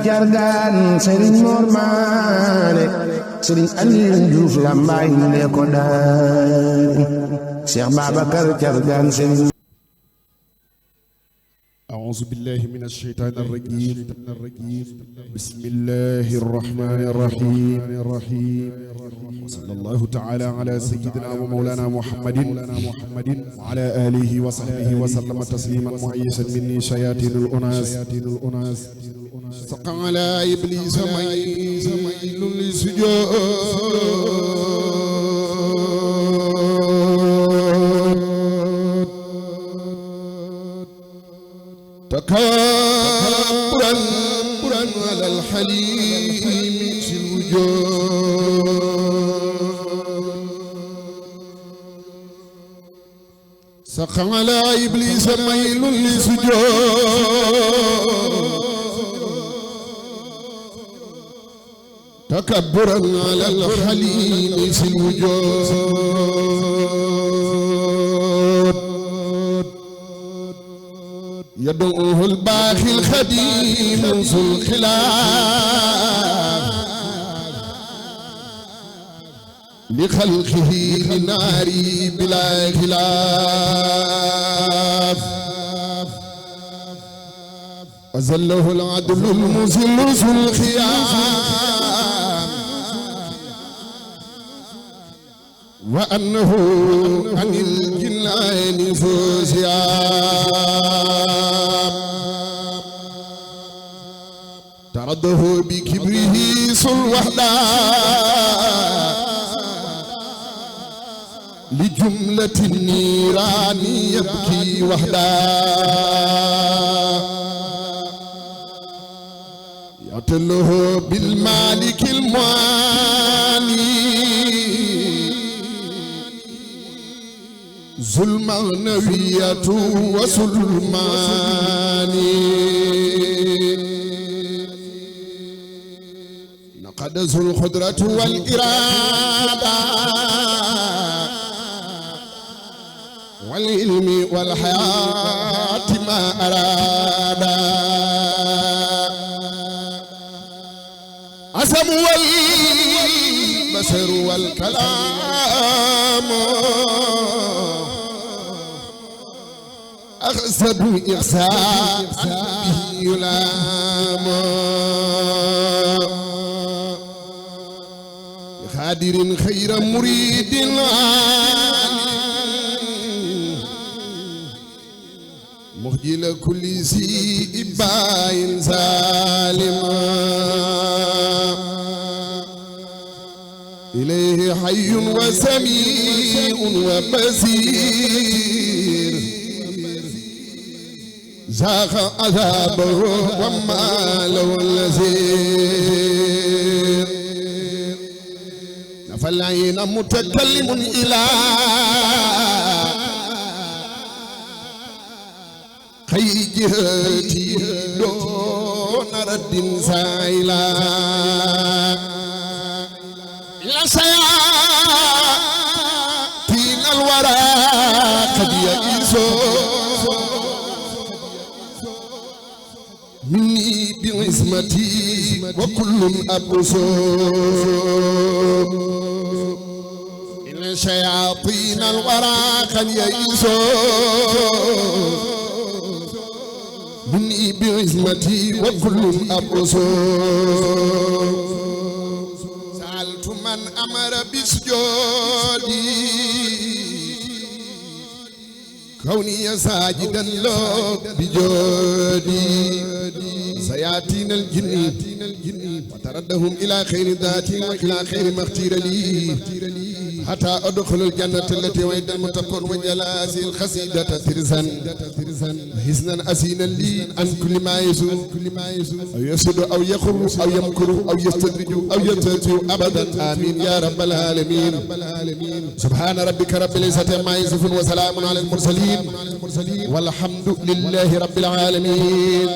Cargaan Sëriñ Mor Maane Sëriñ Aliou Diouf Lambaay ne ko daari Cheikh Babacar Cargaan Sëriñ. أعوذ بالله من الشيطان الرجيم بسم الله الرحمن الرحيم وصلى الله تعالى على سيدنا ومولانا محمد وعلى آله وصحبه وسلم تسليما معيشا مني شياطين الأناس سقى على إبليس ميل للسجود تكبرا على الحليم في الوجود سقى على إبليس ميل للسجود تكبرا على الحليم في الوجود يدعوه الباخي الخديم ذو الخلاف لخلقه لناري بلا خلاف أزله العدل المذل ذو الخيام وأنه عن الجنان ذو زيام ترده بكبره ذو الوحدة لجملة النيران يبكي وحده يعتله بالمالك المعاني ظلمانوية وسلماني نقد ذو القدرة والإرادة والعلم والحياة ما أراد عزم والبشر والكلام أخسد إحسان به يلام خادر خير مريد مخجل كل ذي إباء سالم إليه حي وسميع وبصير زاغ عذابه وما له النذير نفى العين متكلم إلى خير جهتي دون رد سائلا إلى سياتين الورى قد يئسوا مني بعزمتي وكل أبصر إن شياطين الورى قد يئسوا مني بعزمتي وكل أبصر سألت من أمر بسجودي كوني ساجدا له بجودي سياتين الجن وتردهم إلى خير ذاتي وإلى خير ما اختير لي حتى أدخل الجنة التي وعد المتقون وجلاس الخسيدة ترزا حسنا أسينا لي عن كل ما يسوء أو يسد أو يخر أو يمكر أو يستدرج أو يستهزئ أبدا آمين يا رب العالمين سبحان ربك رب العزة عما يصفون وسلام على المرسلين والحمد لله رب العالمين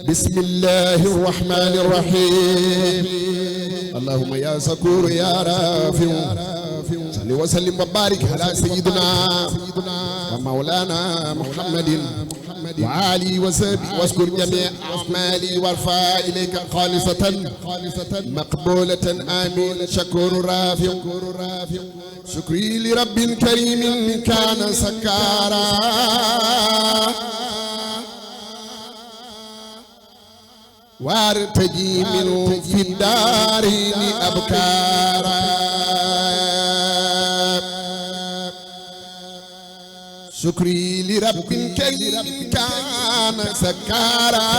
بسم الله الرحمن الرحيم اللهم يا سكور يا رافع صل وسلم وبارك على سيدنا ومولانا محمد وعلي وسبي واذكر جميع أعمالي وارفع إليك خالصة مقبولة آمين شكور رافع شكري لرب كريم كان سكارا وارتجي منه في الدارين أبكارا شكري لرب كريم كان سكارا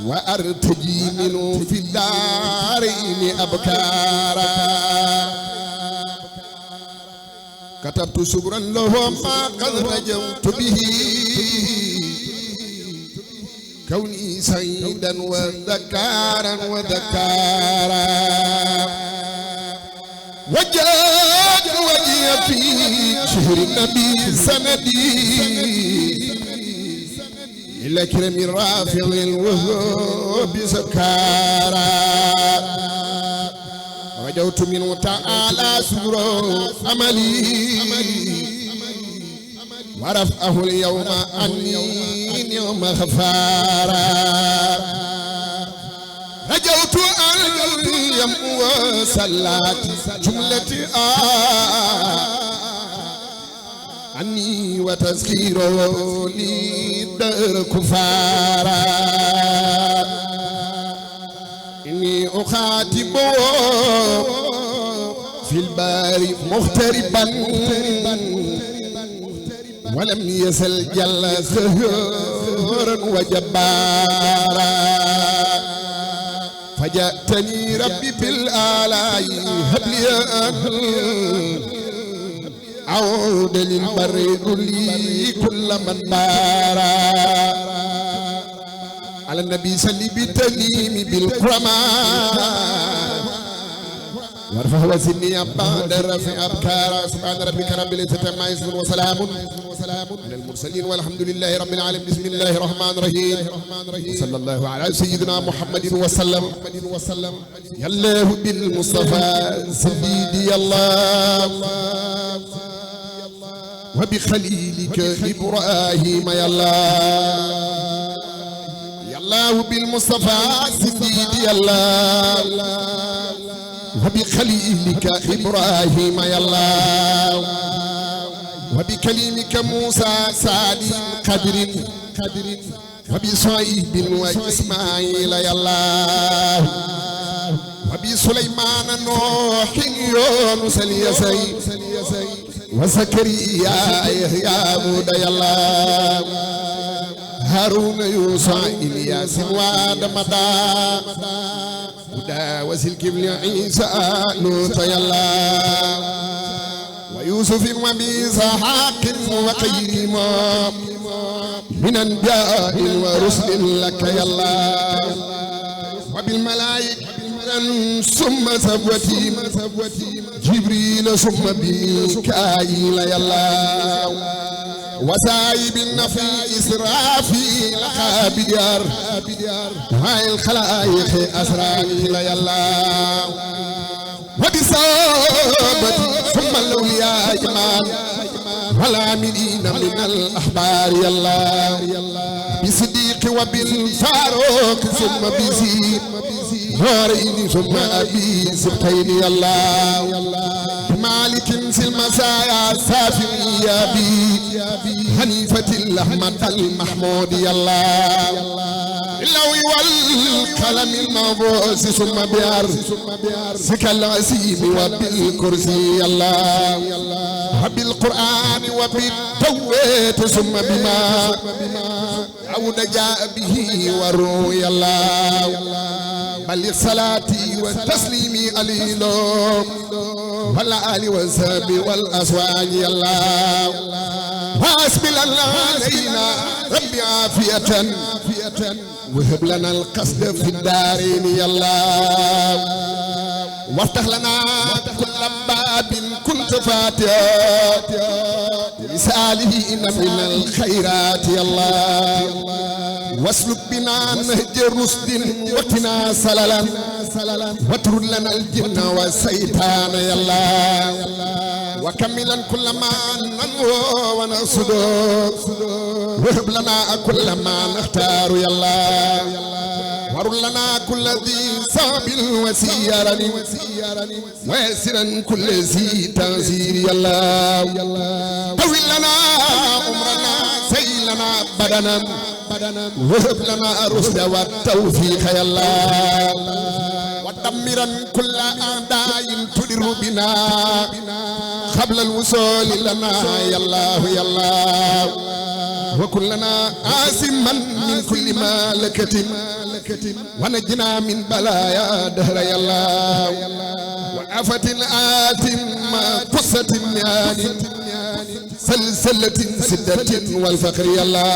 وارتجي منه في الدارين أبكارا كتبت شكرا له ما قد رجوت به كوني سعيدا وذكارا وجهت وجهي في شهر النبي سندي إلى كرم رافع الوهوب سكارا رجوت منه تعالى سرور أملي ورفعه اليوم عني يوم غفارا رجوت أن يمو صلات جملة عني وتذكيره لي دار كفارا إني أخاطب في البار مغتربا ولم يزل جل خيرا وجبارا فجأتني ربي بالآلاء هب لي عود للبر لي كل من بارا على النبي صلي بالتليم بالكرماء وارفع وزني بعد رفع أبكارا سبحان ربك رب العزة عما يصفون وسلام على المرسلين والحمد لله رب العالمين بسم الله الرحمن الرحيم صلى الله على سيدنا محمد وسلم يا الله بالمصطفى سيدي الله وبخليلك إبراهيم يا الله بالمصطفى سيدي الله وبخليلك إبراهيم يا الله وبكليمك موسى سادي قدر وبصعيب وإسماعيل يا الله وبسليمان نوح يونس اليسي وزكريا يحيى مود يا الله هارون يوسف إلياس ودمدا هدى وسلكبل عيسى لوط يا الله ويوسف وبإسحاق وغيرهم من أنبياء ورسل لك يا الله وبالملائكة ثم سبوتي جبريل ثم بميكائيل يا الله وسايب النفي إسرافيل خابديار هاي الخلائق أسرائيل يا الله وبصابتي ثم الأولياء جمال والعاملين من الأحبار يا الله بصديق وبالفاروق ثم بزيد هارين ثم أبي سبتين يا الله مالك في المسايا سافي يا بي حنيفة الأحمد المحمود يا الله اللوي والقلم المبوس ثم بيار سك العسيم وبالكرسي يا الله وبالقرآن وبالتوبة ثم بما عود جاء به والروح يا الله بلغ صلاتي وتسليمي عليه والآل والسب والأزواج يا الله واسبل الله علينا ربي عافية وهب لنا القصد في الدارين يا الله وافتح لنا كل باب كنت فاتحا لسالهين من الخيرات يا الله واسلك بنا نهج رشد وقنا سللا واترد لنا الجن والشيطان يا الله وكملا كل ما ننوو ونقصد وهب لنا كل ما نختار يا الله ورد لنا كل ذي صعب وسيرني ويسرا كل ذي تنزير يا الله طول لنا عمرنا سيلنا بدنا وهب لنا الرشد والتوفيق يا الله ودمرا كل أعداء تدر بنا قبل الوصول لنا يا الله يا الله وكلنا عاصما من كل مالكة ونجنا من بلايا دهر يا الله وعفة آت ما قصة نيان سلسلة سدة والفقر يا الله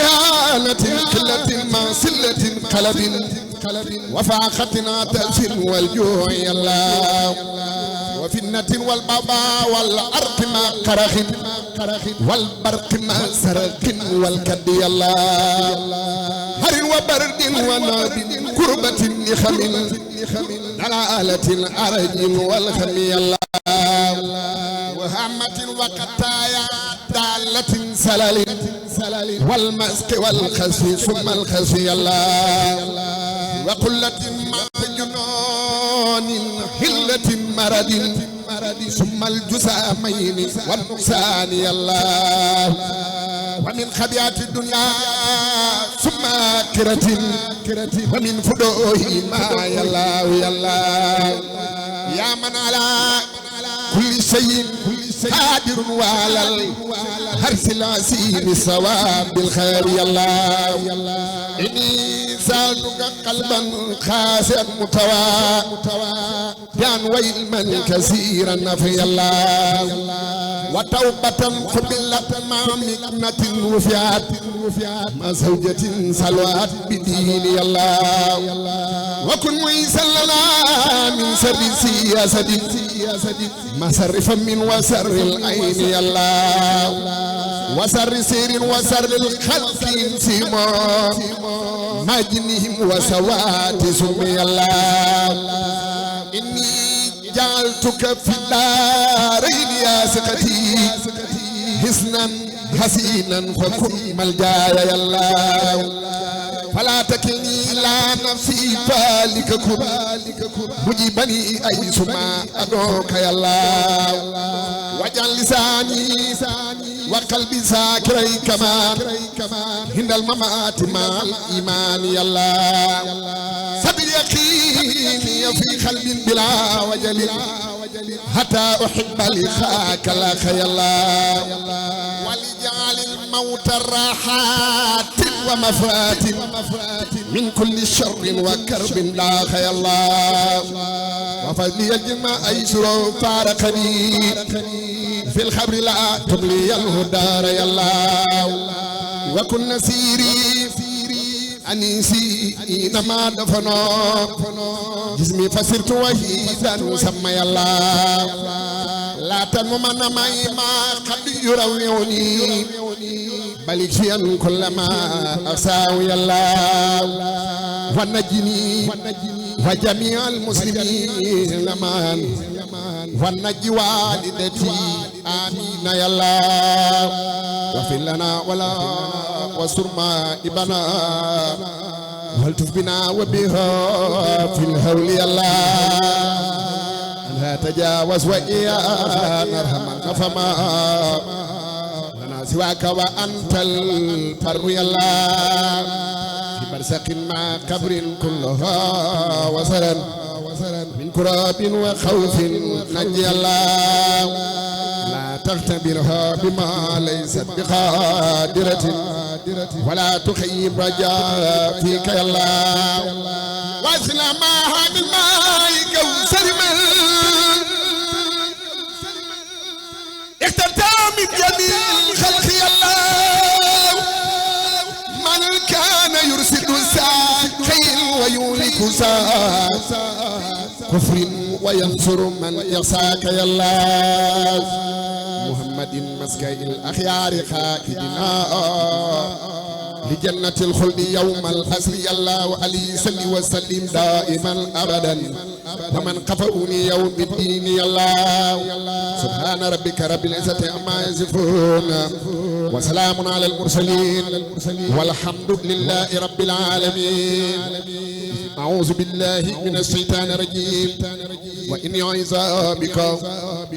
إهانة قلة ما سلة قلب وفاقتنا تأسر والجوع يا الله وفتنة والبابا والأرق ما قرخ والبرق ما سرق والكد يا الله هر وبرد وناب كربة نخم دلالة الأرج والخم يا الله وهمة وقتايا دالة سلال والمسك والخسف ثم الخسف يا الله وقلة مع جنون حلة مرض ثم الجسامين والنقصان يا الله ومن خبيات الدنيا ثم آخرة ومن فدوه ما يا الله يا الله يا من على كل شيء قادر وعلى الحرث العسير سواء بالخير يا الله إني سألتك قلبا خاسئا متواضعا وعلما كثيرا نفي الله وتوبة قبلت مع مكنة وفيات مع زوجة سلوات بدين يا الله وكن ميسا لنا من سر سياسة مسرفا من وسر العين يا الله وسر سير وسر الخلق سيما مجنهم وسوات سمي الله إني جعلتك في الدارين يا سقتي حسنا حسينا فكن ملجاي يا الله فلا تكلني إلى نفسي فالك كن مجيبني أي سما أدوك يا الله واجعل لساني وقلبي ذاكري كمان عند الممات مع الإيمان يا الله سب اليقين في قلب بلا وجل حتى أحب لخاك لك يا الله ولجعل الموت راحات ومفات من كل شر وكرب لاك يا الله وفضلي الجمع أيسر فارقني في الخبر لا تبلي الهدار يا الله وكن نسيري أنيسي إنما دفنوا جسمي فسرت وحيدا سمي الله لا تنمن معي ما قد يرويوني بل يكفي كل ما أساو يا الله ونجني وجميع المسلمين لمن ونجي والدتي آمين يا الله واغفر لنا ولا واستر مائبنا والتف بنا وبها في الهول يا الله لا تجاوز وإيانا ارحمنا فما لنا سواك وأنت البر يا الله في برزق مع قبر كلها وسرا من كراب وخوف نجي الله لا تختبرها بما ليست بقادرة ولا تخيب رجاء فيك يا الله واسلم معها بالماء كوثر من اخترت من جميع الخلق يا الله من كان يرسل ساكين ويولك كفر وينصر من يساك يا الله محمد مسكي الأخيار خاكدنا لجنة الخلد يوم الحسر يا الله عليه صل وسلم دائما أبدا ومن كفروني يوم الدين يا الله سبحان ربك رب العزة عما يصفون وسلام على المرسلين والحمد لله رب العالمين. أعوذ بالله من الشيطان الرجيم وإني أعوذ بك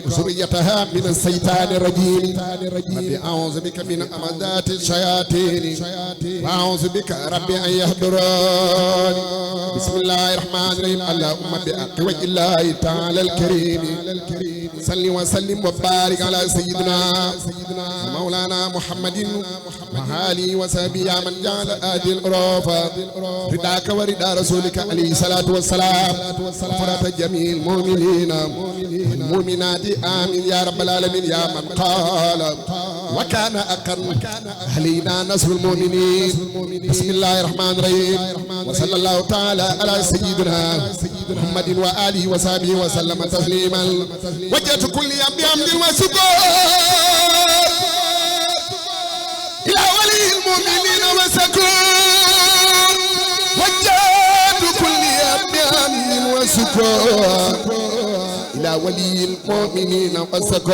وذريتها من الشيطان الرجيم. ربي أعوذ بك من همزات الشياطين وأعوذ بك ربي أن يحضرون. بسم الله الرحمن الرحيم. اللهم بحق وجه الله تعالى الكريم صل وسلم وبارك على سيدنا مولانا محمد وآله وصحبه يا من جعل هذه الأروفة رداك ورداء رسولك عليه الصلاة والسلام وفرات جميع المؤمنين والمؤمنات آمين يا رب العالمين. يا من قال وكان أقر أهلنا نصر المؤمنين. بسم الله الرحمن الرحيم. وصلى الله تعالى على سيدنا محمد وآله وصحبه وسلم تسليما. وجهت كل يوم بحمد وشكر إلى ولي المؤمنين وسكون. وجهت كل يوم بحمد وشكر إلى ولي المؤمنين وسكون.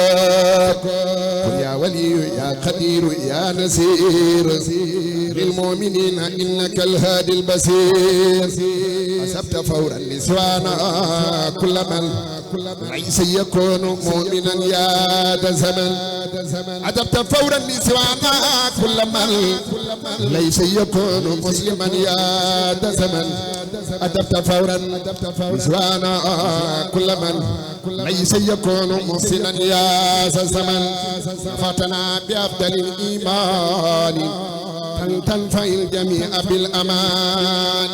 قل يا ولي يا قدير يا نسير للمؤمنين إنك الهادي البصير. أسبت فورا نسوانا كل من ليس يكون مؤمنا يا ذا الزمن. أدبت فورا نسوانا كل من ليس يكون مسلما يا ذا الزمن. أدبت فورا نسوانا كل من ليس يكون محسنا يا ذا الزمن. فاتنا بأفضل الإيمان تنفع الجميع بالأمان.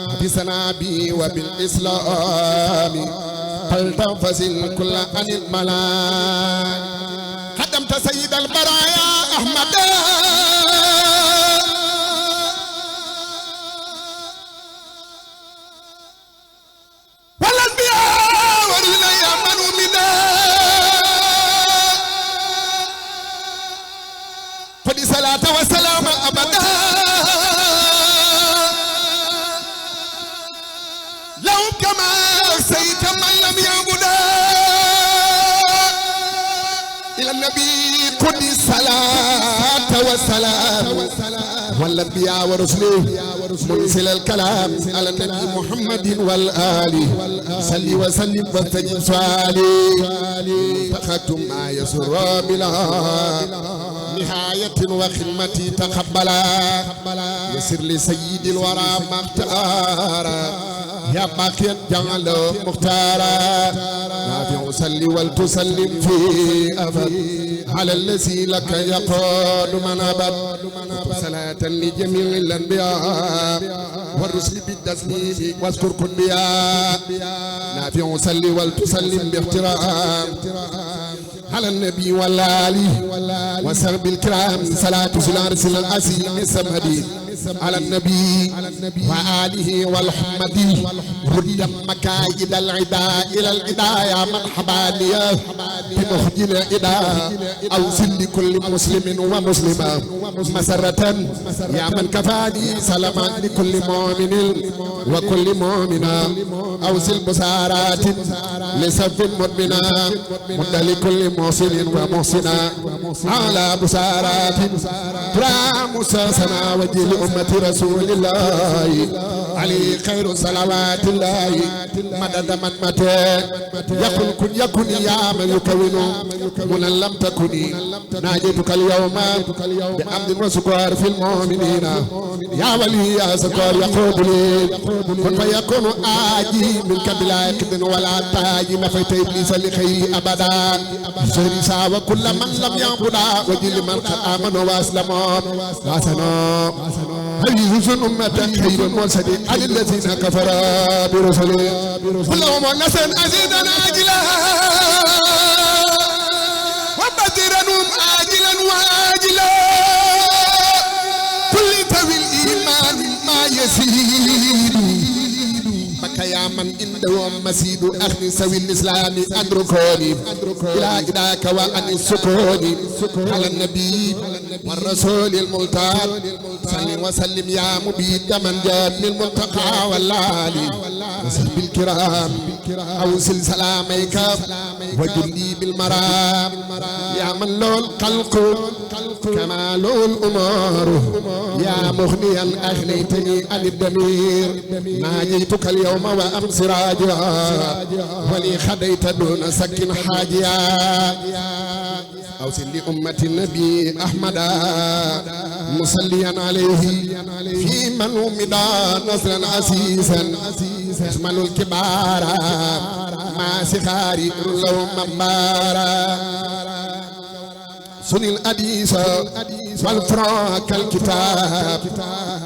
حفظنا به وبالإسلام فلتنفصل كل عن الملام. خدمت سيد البرايا أحمد والأنبياء والولايا من منا فدي صلاة وسلام أبدا لو كما سيت من لم يعبدا إلى النبي قد الصلاة والسلام والأنبياء ورسله منزل الكلام على النبي محمد والآل صل وسلم واستجب سؤالي. فختم ما يسر بلا نهاية وخدمتي تقبلا. يسر لسيد الورى ما اختار يا باقيا جعل مختارا. نافع صلي ولتسلم في أبد على الذي لك يقود من أبد. صلاة لجميع الأنبياء والرسل بالتسليم واذكر كنبياء. نافع صلي ولتسلم باحترام على النبي والآل وصحبه الكرام. صلاة العرش العظيم السمدي على النبي وآله والحمد. رد مكايد العداء إلى العداء يا مرحبا لي بمخجل العداء. أوصل لكل مسلم ومسلمة مسرة يا من كفاني سلما لكل مؤمن وكل مؤمنة. أوصل بسارات لسف مدمنة مد لكل محسن ومحسنة على بسارات ترى مساسنا وجه لأمة رسول الله عليه خير صلوات الله. مدد من متى يكن كن يكن يا من يكون من لم تكن. ناجيتك اليوم بحمد وسكر في المؤمنين يا ولي يا سكر يقود لي كن فيكون آجي منك بلا كذن ولا تاج. نفيت إبليس لخير أبدا سرسا وكل من لم يعبدا وجل من قد آمن وأسلموا واسنا. عزيز أمة خير المرسلين على الذين كفروا برسله. اللهم نسأل أزيدا عاجلا وبدرنهم عاجلا وآجلا. كل ذوي الإيمان ما يزيد بك يا يا من عنده مسيد أخي سوي الإسلام أدركوني إلى إداك وأن السكون على النبي والرسول الملتقى صل وسلم يا مبيد من جاد للملتقى والآل وصحب الكرام أوصل سلاميك وجلي بالمرام يا من له الخلق كما له الأمور يا مغنيا أغنيتني عن الضمير ناجيتك اليوم وأمس راجعا ولي خديت دون سك حاجيا أوصل لأمة النبي أحمد مصليا عليه في من ومدا نصرا عزيزا يشمل الكبار مع سخاري لهم مبارا سن الأديس والفراق الكتاب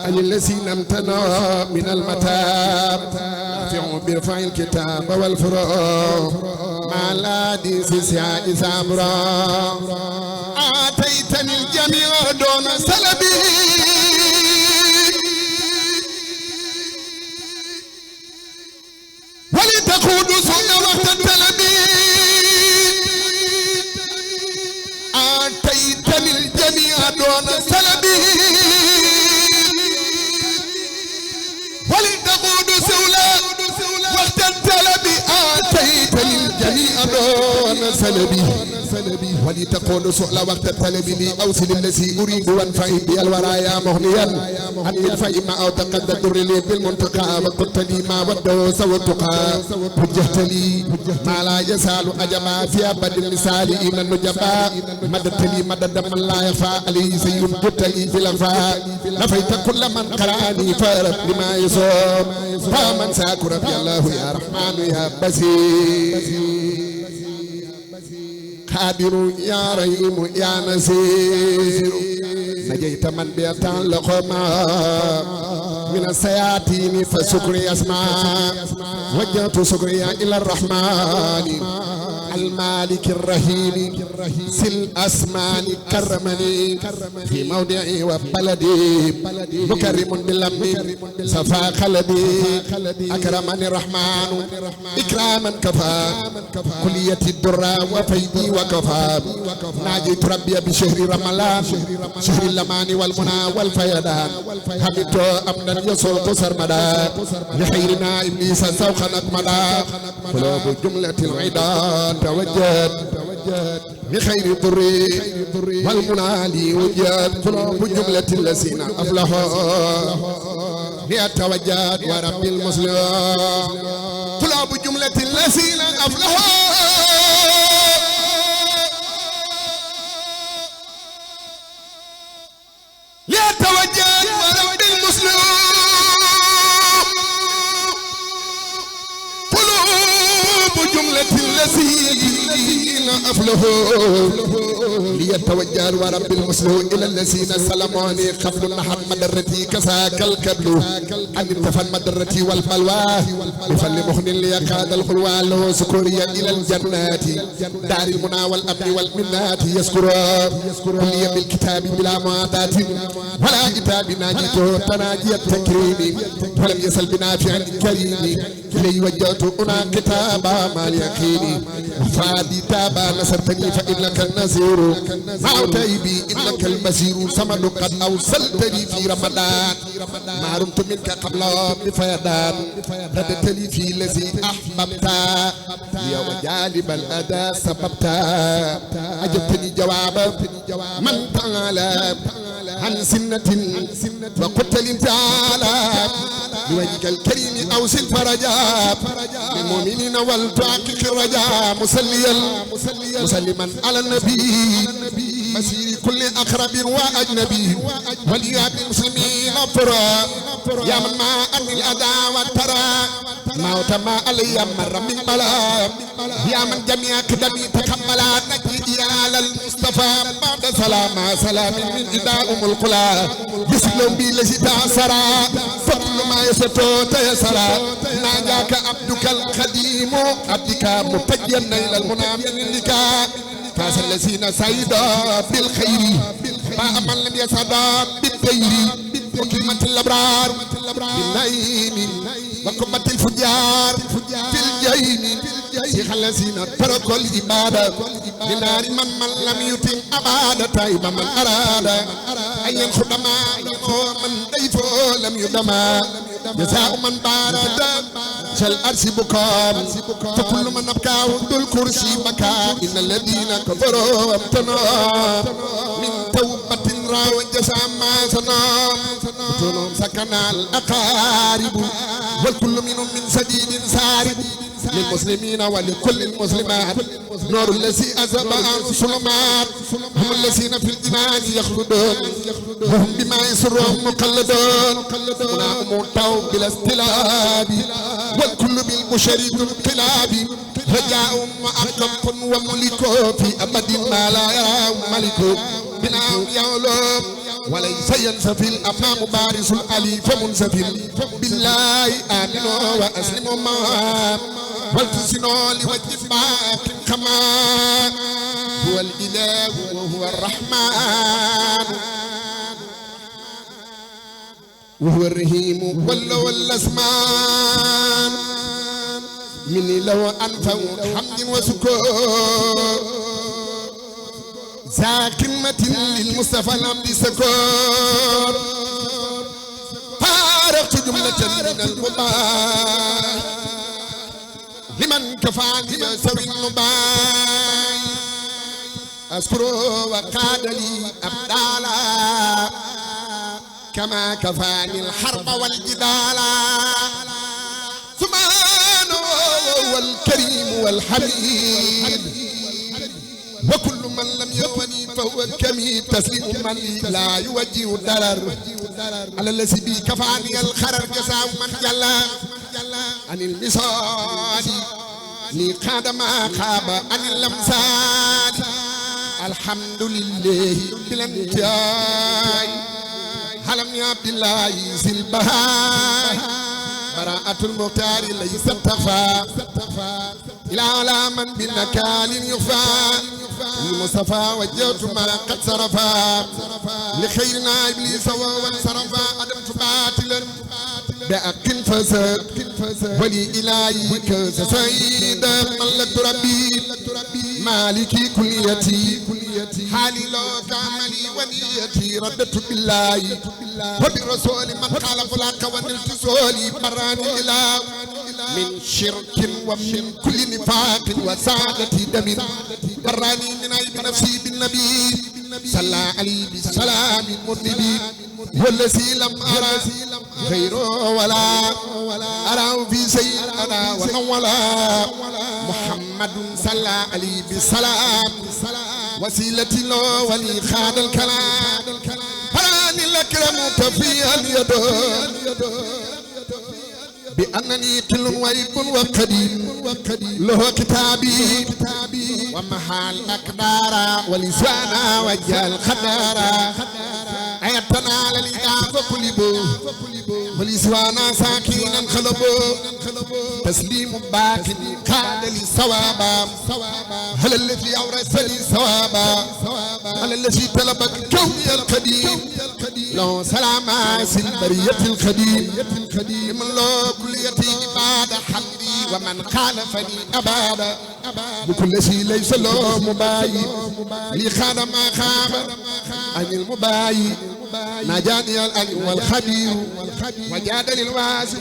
أن الذين امتنوا من المتاب رفعوا برفع الكتاب والفراق مع الأديس سياء زابرا آتيتني الجميع دون سلبي ولتقود سنة وقت التلبي آتيتني الجميع دون سلبي ولتقود سنة وقت التلبي آتيتني الجميع دون سلبي ولتقول سؤال وقت الطلب لي أوصل الذي أريد وانفعي بي الورايا مغنيا عن الفعي ما أو تقدر لي بالمنطقة وقلت لي ما وده سوى التقى وجهت لي ما لا يسال أجمع في أبد المثال إن النجباء مددت لي مدد من لا يخفى عليه سيد جدت لي في الأنفاء نفيت كل من قراني فارت لما يصوم فمن ساك ربي الله يا رحمن يا بصير قادر يا رحيم يا نصير نجيت من بيتعلق من السياتين فسكري أسمع وجهت سكري إلى الرحمن المالك الرحيم سل أسمان كرمني في موضعي وبلدي مكرم باللم صفا خلدي أكرمني الرحمن إكراما كفى كلية الدرى وفيدي وكفى ناجيت ربي بشهر رمضان شهر اللمان والمنى والفيدان حمدت أمنا يسوق سرمدا لخيرنا إبليس سوخا أكمدا قلوب جملة العداد توجد بخير الضر والمنى لي وجد قلوب جملة الذين أفلحوا ليتوجد ورب المسلم قلوب جملة الذين أفلحوا ليتوجد ورب المسلم قلوب جملة الذين أفلحوا ليتوجه ورب المسلم إلى الذين سلموني قبل النحر مدرتي كساك الكبل أن انتفى مدرتي والبلوى بفل مخن ليكاد الخلوى له سكوريا إلى الجنات دار المنى والأمن والمنات يذكر كليا بالكتاب بلا معادات ولا كتاب ناجيته تناجي التكريم ولم يسل بنافع الكريم إلي وجهت أنا كتابا مع اليقين فادي تابا نصرتني فإنك النصير مع تيبي إنك المسير سمد قد أوصلتني في رمضان ما رمت منك قبل بفيضان ردت لي في الذي أحببت يا وجالب الأداء سببت أجبتني جوابا من تعالى عن سنة وقلت لانتعالى بوجهك الكريم أوصل فرجا للمؤمنين والتحقق الرجاء مسلما على النبي مسير كل أقرب وأجنبي وليات المسلمين فرا يا من ما أن الأذى والترى موت ما علي مر من بلاء يا من جميع قدمي تكملا نجي على المصطفى بعد سلام من إداء القلا يسلم بي الذي تعسرا فكل ما يسطو تيسرا ناجاك عبدك القديم عبدك متجيا إلى المنى من اللقاء فاز الذين سعيدا بالخير ما من لم يسعد بالدير وكلمة الأبرار بالنعيم وقمة الفجار في الجين سيخ الذين تركوا العبادة لنار من لم يتم أبدا تايب من أراد أن ينخدما من ضيفه لم يدما جزاء من بارد شل أرسي بكام فكل من أبكاه ذو الكرسي بكى إن الذين كفروا وابتنوا من توبة راوا جزاء ما صنعوا سكن الأقارب والكل منهم من سديد سارب للمسلمين ولكل المسلمات نور الذي أذهب عن الظلمات هم الذين في الجنان يخلدون وهم بما يسرهم مقلدون هنا موتوا بلا استلاب والكل بالمشرك انقلاب رجاء وأقف وملك في أبد ما لا يرى ملك بناء يعلم وليس ينسفي الأمام بارس الأليف منسفل بالله آمنوا وأسلموا معا والتسنوا لوجه باق كما هو الإله وهو الرحمن وهو الرحيم والأسمان مني لو أنفع حمد وسكور زاكمة للمصطفى العبد سكور فارقت جملة من المباح لمن كفاني سوي النباي أذكر وقاد لي أبدالا كما كفاني الحرب والجدال سبحانه هو الكريم والحميد وكل من لم يوني فهو كميد تسليم من لا يوجه الضرر على الذي بي كفاني الخرر جزاء من جلا عن المصاد لي قاد ما خاب عن اللمساد الحمد لله بالانتهاء حلم يا عبد الله ذي البهاء براءة المختار ليست تخفى إلى على من بالنكال يخفى المصطفى وجهت ما قد صرفا لخيرنا إبليس وانصرفا أدمت باطلا بأق فسد ولي إلهي سيد ملك ربي مالكي كليتي حالي لو كاملي ونيتي ردت بالله وبالرسول من خالف الحق ونلت سولي براني إله من شرك ومن كل نفاق وسعادة دم براني من عيب نفسي بالنبي صلى عليه بالسلام المذنبين والذي لم أرى غيره ولا أراه في سيدنا ولا محمد صلى عليه بالسلام وسيلتي له ولي خاد الكلام فراني الأكرم كفي اليد بأنني كل ويب وقديم له كتابي ومحال أكبارا ولسانا وجال خدارا أيتنا على الإجابة كلبو ولسوانا ساكينا خلبو تسليم باكي قاد لي صوابا هل الذي أورثني صوابا هل الذي طلبك كوني القديم له سلام سلبرية القديم من له كليتي بعد حمدي ومن خالفني أبدا بكل شيء ليس له مباي لي خاد ما خاب عن المباي نجاني الألي والخبير وجادني الواسع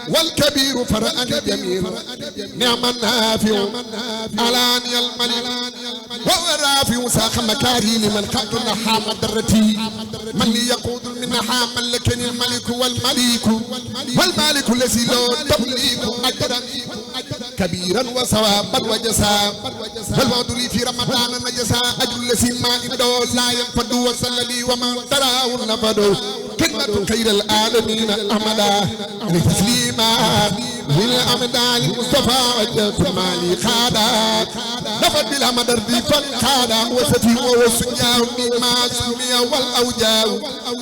والكبير فرأني الجميل نعم النافع ألاني الملك وهو الرافع ساق مكاري لمن قد نحى مدرتي من لي يقود من نحى ملكني الملك والمالك الذي لا تملك أجرا كبيرا وثوابا وجزاء والوعد لي في رمضان نجزاء أجر الذي ما عنده لا ينفد وصل لي وما تراه النفد كلمة خير العالمين أحمدا لتسليما للأمدا المصطفى وجهت مالي خادا نفد بالأمد الريفا خادا وسفي وسجاه مما سمي والأوجاه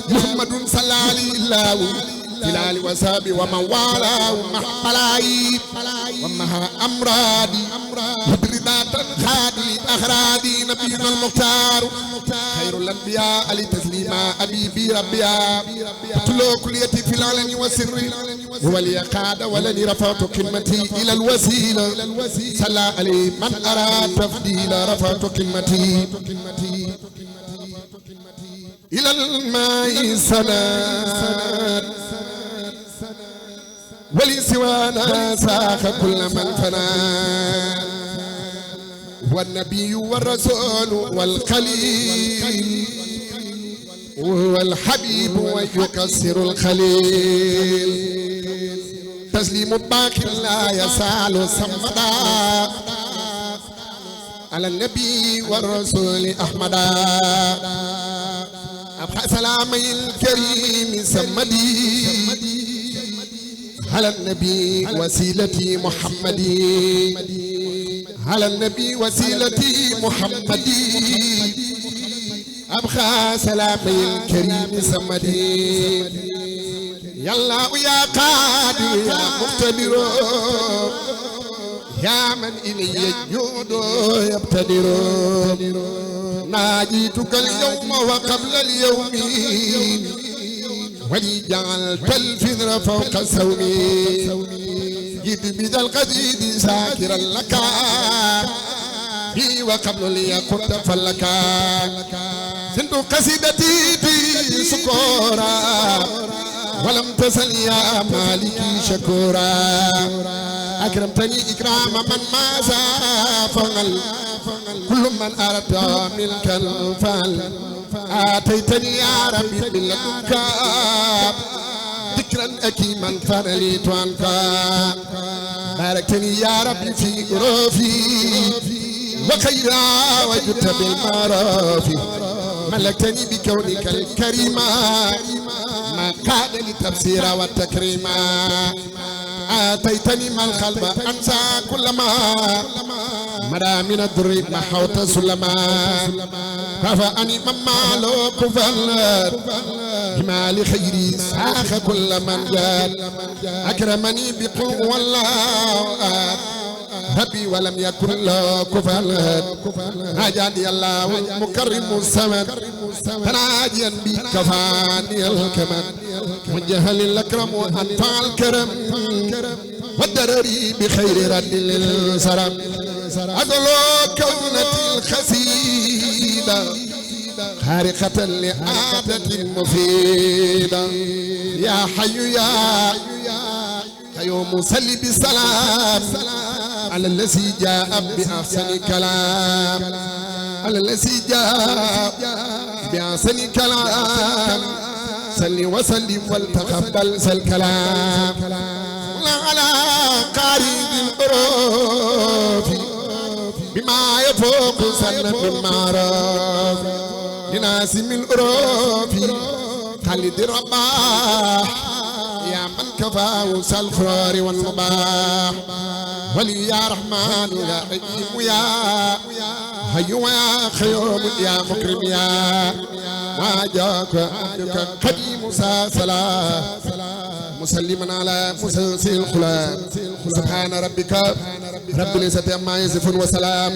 محمد صلى عليه الله في الآل وصحبه ومن والاه مع بلاي ومع أمراضي مدردات خادي أغرادي نبينا المختار خير الأنبياء علي تسليما أبيبي ربيا تلو كليتي في العلن والسر ولي قاد ولني رفعت كلمتي إلى الوسيلة صلى عليه من أراد تفضيل رفعت كلمتي إلى الماء سناد ولي سوانا ساق كل من فنى والنبي والرسول والخليل والحبيب ويكسر الخليل تسليم باق لا يسال صمدا على النبي والرسول أحمدا أبقى سلامي الكريم سمدي على النبي وسيلتي محمدي على النبي وسيلتي محمدي أبقى سلامي الكريم سمدي يا الله يا قادر يا مقتدر يا من إلي يجود يبتدر ناجيتك اليوم وقبل اليوم ولي جعلت الفذر فوق سومي جئت بذا القديد ساكرا لك بي وقبل لي كنت فلكا سنت قصيدتي في سكورا ولم تزل يا مالكي شكورا أكرمتني إكرام من ما فعل كل من أردت منك الفعل آتيتني يا ربي باللدنك ذكرا أكيما فرليت عنك باركتني يا ربي في غرفي وخيرا وجدت بالمعروف ملكتني بكونك الكريم ما قاد للتبصير والتكريم آتيتني ما القلب أنسى كل ما مدى من الدر محوت سلما كفأني مما لو كفل جمال خيري ساخ كل من جاد أكرمني بقوة الله ربي ولم يكن له كفل ناجاني الله المكرم السمد تناجيا بي كفاني الكمد مجهل الأكرم وأنفع الكرم والدرري بخير رد للسرم أدلو كونتي الخسيدة خارقة لعادة مفيدة يا حي يا قيوم صلي بالسلام على الذي جاء بأحسن كلام على الذي جاء بأحسن كلام صلي وسلم والتقبل الكلام على قارئ الحروف بما يفوق سنة المعروف لناسم الحروف خالد الرباح يا من كفاه الخير والمباح ولي يا رحمن يا رحيم يا حي يا خيوم يا مكرم يا واجاك عبدك قديم سلام مسلما على مسلسل الخلاب سبحان ربك رب العزة عما يصفون وسلام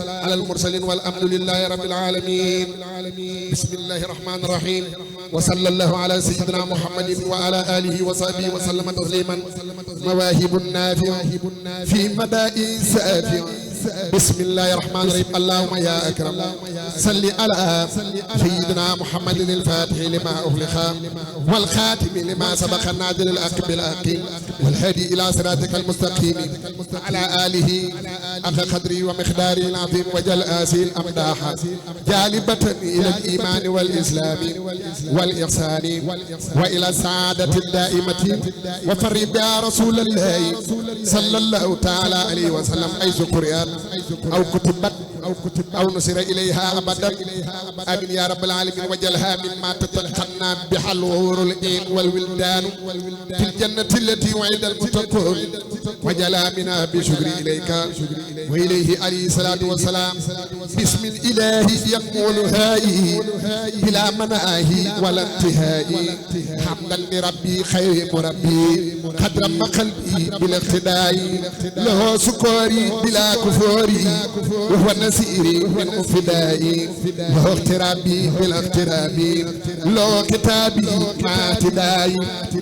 على المرسلين والحمد لله رب العالمين بسم الله الرحمن الرحيم وصلى الله على سيدنا محمد وعلى آله وصحبه وسلم تسليما مواهب النافع في مدائن سافع بسم الله الرحمن الرحيم اللهم يا أكرم صل على سيدنا محمد الفاتح لما أغلق والخاتم لما سبق النادر الأقب بالأقيم والهدي إلى صراطك المستقيم على آله أخ قدري ومقداري العظيم وجل آسي الأمداح جالبة إلى الإيمان والإسلام والإحسان وإلى السعادة الدائمة وفرب يا رسول الله صلى الله تعالى عليه وسلم حيث قرئت أو كتبت أو نصر إليها أبدا آمين يا رب العالمين وجلها مما تتقنى بها الغور الإين والولدان في الجنة التي وعد المتقون وجلا منا بشكر إليك وإليه عليه الصلاة والسلام بسم الإله يقول هاي بلا مناهي ولا انتهاء حمدا لربي خير مربي قد رم قلبي بالاقتداء له سكوري بلا كفوري وهو نسيري من انفدائي له اغترابي بالاغتراب له كتابي مع اعتدائي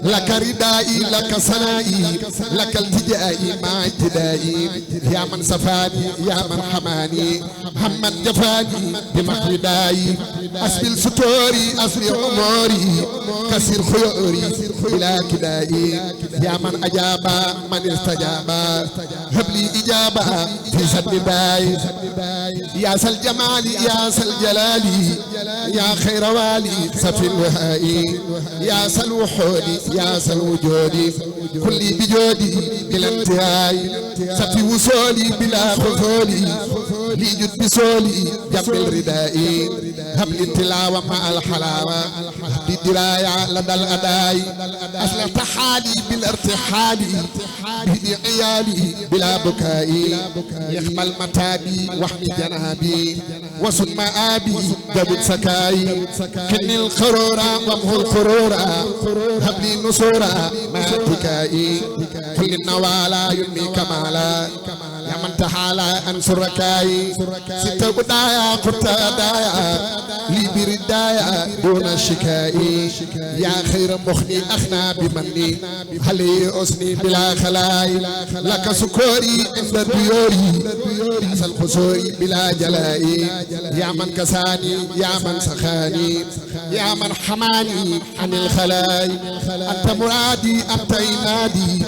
لك ردائي لك صنائي لك التجائي مع اعتدائي يا من صفاني يا من حماني محمد جفاني بمقردائي أسبل ستوري أسبل أموري كسر خيوري بلا كدائي يا من أجاب من استجاب هب لي إجابة في سد باي يا سل جمالي يا سل جلالي يا خير والي سفي الوهائي يا سل وحودي يا سل وجودي كلي بجودي بلا انتهاء سفي وصولي بلا خفولي لي جد بصولي جنب الردائي هب لي التلاوة مع الحلاوة هب الدراية لدى الأداء أصلحت حالي بالارتحال بهدي عيالي بلا بكائي يخمل متابي واحمي جنابي وصن مآبي جبت سكاي كني الخرورة وامه الخرورة هب لي النصورة مع اتكائي كل النوالا ينمي كمالا يا من تحالى أنصر ركاي ستة بدايا قرت دايا لي بردايا دون الشكائي يا خير مخني أخنا بمني هلي أسني بلا خلاي لك سكوري عند الديوري أسى القصوري بلا جلائي يا من كساني يا من سخاني يا من حماني عن الخلاي أنت مرادي أنت إنادي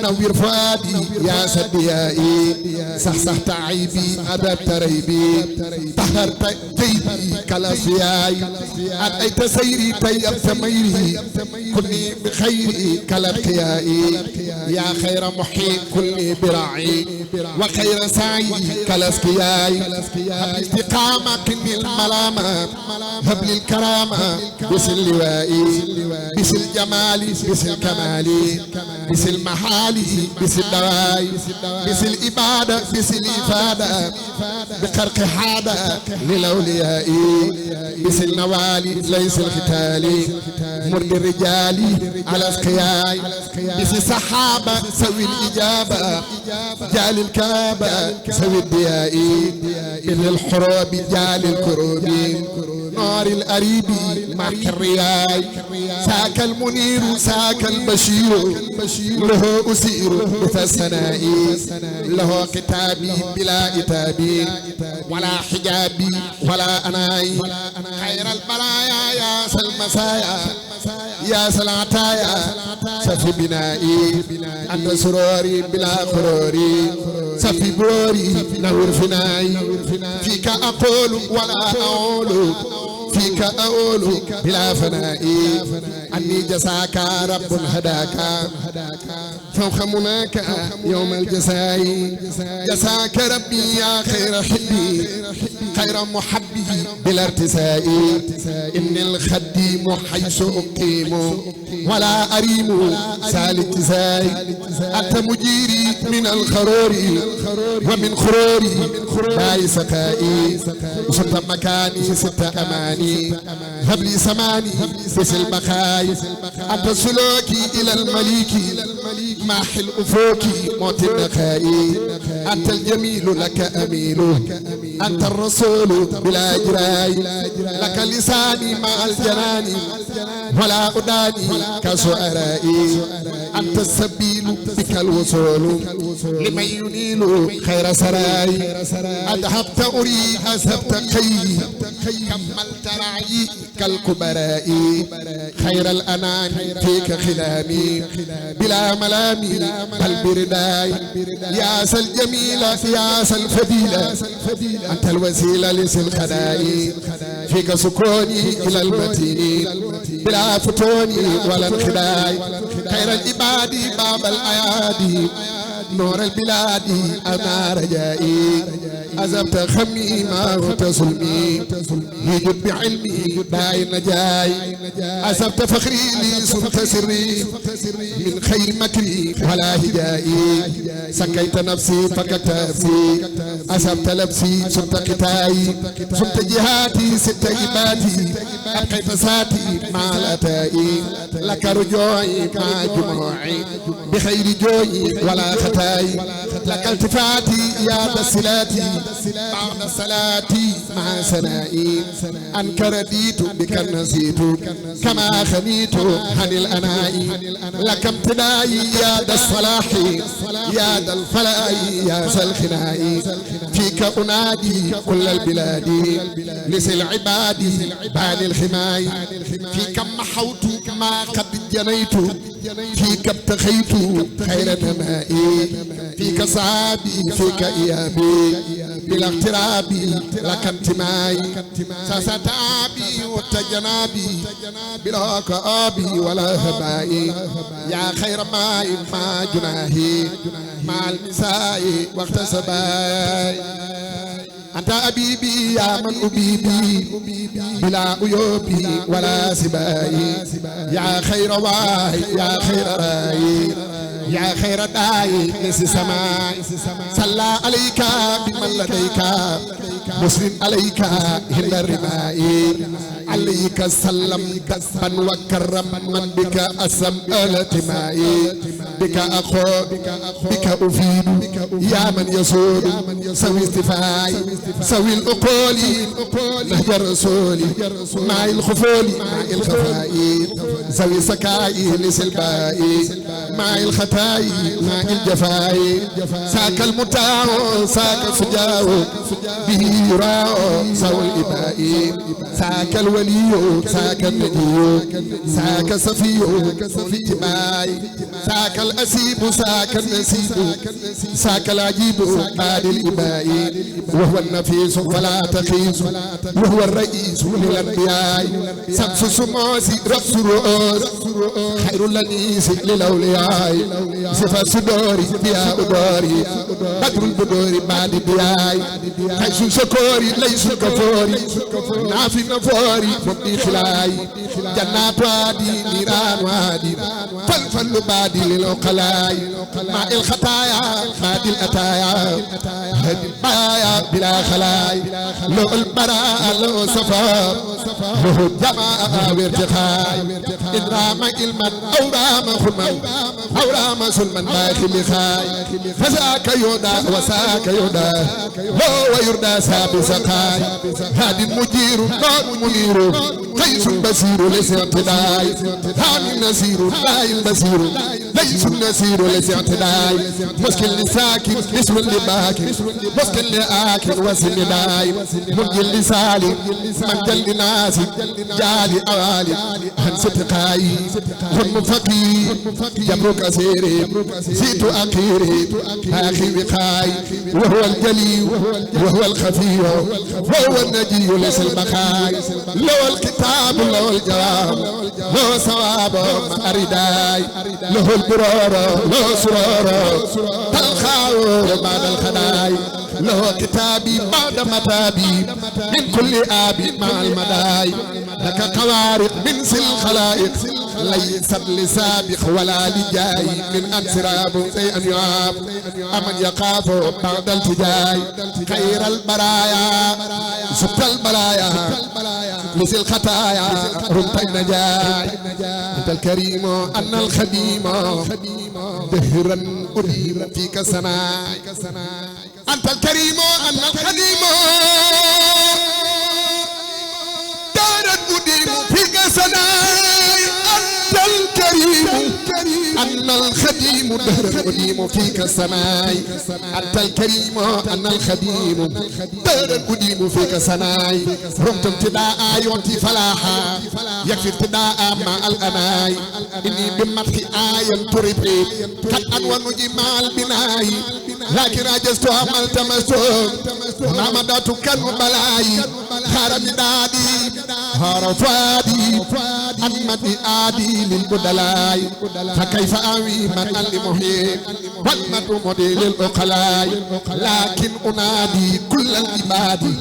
نوير فؤادي يا سديائي صحصحت عيبي أدبت ريبي طهرت جيبي كالأصفياء أدأيت سيري طيبت ميري كني بخيري كالأتقيائي يا خير محيي كني براعي وخير سعي كالأسقياء هب الاستقامة كني الملامة هب لي الكرامة بس اللوائي بس الجمال بس الكمال بس المحال بس الدواء بس الإبادة بس الإفادة بقرق حادة للأولياء بس النوالي ليس الختال مرد الرجال على اسقياء بس الصحابة سوي الإجابة جال الكابة سوي الدياء بس الحروب جال الكروب نار الأريب مع الرياء ساك المنير ساك البشير له أسير بثناء له كتابي بلا إتابي ولا حجابي ولا أناي خير البرايا يا سلمسايا يا سلعتايا سفي بنائي أنت سروري بلا خروري سفي بروري نور فناي فيك أقول ولا أقول فيك أقول بلا فنائي أني جساك رب هداك فوق مناك يوم الجزاء جساك ربي يا خير حبي خير محبي بلا ارتساء إن الخديم حيث أقيم ولا أريم سالك زاي أنت مجيري من الخرور ومن خروري باي سقائي ست مكاني ست أماني هب لي سماني بس البقاي أنت سلوكي إلى المليك ماح الأفوك موت النخائي أنت الجميل لك أميل أنت الرسول بلا إجراء لك لساني مع الجنان ولا أداني كسؤرائي أنت السبيل بك الوصول لمن ينيل خير سراي أذهبت أري أذهبت قي كملت رعي كالكبراء خير الأنام فيك خلامي بلا ملامي بل برداي يا سل جميلة يا سل فديلة أنت الوسيلة لسل خدائي فيك سكوني إلى المتين بلا فتوني ولا انخداي خير العباد باب الأيادي نور البلاد أنا رجائي أزبت خميما وتصلمي يجب بعلمي باي النجاي أزبت فخري لي صرت سري من خير مكري ولا هجائي سكيت نفسي فككت نفسي أزبت لبسي صرت قتاي صرت جهاتي ست إباتي أبقيت ساتي مع الأتائي لك رجوعي مع جموعي بخير جوعي ولا خطاي لك التفاتي يا دسلاتي بعد صلاتي مع سنائي أنك رديت بك نسيت كما خنيت عن الأنائي لك امتنائي يا ذا الصلاح يا ذا الفلاح يا ذا الخنائي فيك أنادي كل البلاد لس العباد بان الخماي فيك محوت ما قد جنيت فيك ابتغيت خير نمائي فيك صعابي فيك إيابي بلا اغترابي لك انتمائي سستعابي وتجنابي بلا كآبي ولا هبائي يا خير ماء ما جناهي مع النساء واغتسباي أنت أبيبي يا من أبيبي بلا أيوبي ولا سبائي يا خير واي يا خير راي يا خير داي نس سماء صلى عليك بمن لديك مسلم عليك هند الرماء عليك سلم كسبا وكرم من بك أسم التمائي بك أخو بك أفيد يا من يسود سوي استفاي سوي الأقول نهج الرسول مع الخفول مع الخفاء سوي سكائي لسلبائي مع الختاي مع الجفاء ساك المتاع ساك الفجاء به يراء سوي الإباء ساك الولي ساك النبي ساك صفي في اتباعي ساك الأسيب ساك النسيب ساك العجيب بعد الإباء وهو النفيس فلا تخيس وهو الرئيس للأنبياء سبس سموس رفس رؤوس خير الأنيس للأولياء صفة صدوري بيا أدوري بدر البدور بعد بياي حيث شكوري ليس كفوري نافي نفوري مبني خلاي جنات وادي نيران وادي فالفل بادي للعقلاء مع الخطايا بعد الأتايا هدي البايا بلا خلاي لو البراء لو صفا له الجماعة وارتخاي إن رام علما أو رام خلما أو رام سلما باخل خاي فذاك يودا وساك يودا هو يردى ساب سقاي هادي المجير نور منير قيس بصير ليس اعتداي هاني النسير لا البصير ليس النسير ليس اعتداي مسكن لساكن اسم لباكن مسكن لآكن وسن داي مجل لسالي من جل ناسي جالي أوالي هن ستقاي هم فقير جبرك سيري زيت أخيري آخي بقاي وهو الجلي وهو الخفي وهو النجي ليس البقاي لو الكتاب لو الجواب لو صواب ما أرداي له البرار لو سرار تلخاو بعد الخداي له كتابي بعد متابي من كل آبي مع المداي لك خوارق من سل خلائق ليس لسابق ولا لجاي من أنسراب شيئا يعاب أمن يخاف بعد التجاي خير البرايا سبت البلايا مثل خطايا رمت النجاي أنت الكريم أن الخديم دهرا أديم فيك سناي أنت الكريم أن الخديم دهرا أديم فيك سناي أنت الكريم أن الخديم دهرا أديم فيك السماء أنت الكريم أن الخديم دهرا أديم فيك سناي رمت ابتداء يونتي فلاحا يكفي ابتداء مع الأناي إني بمدح آية تربي قد أنوى جمال بناي لكن عجزت عمل تمسك ما مدت كان بلاي خارج دادي هار فؤادي أنمت آدي للبدلاء فكيف أوي من المحيي والمد مدير الأقلاء لكن أنادي كل العباد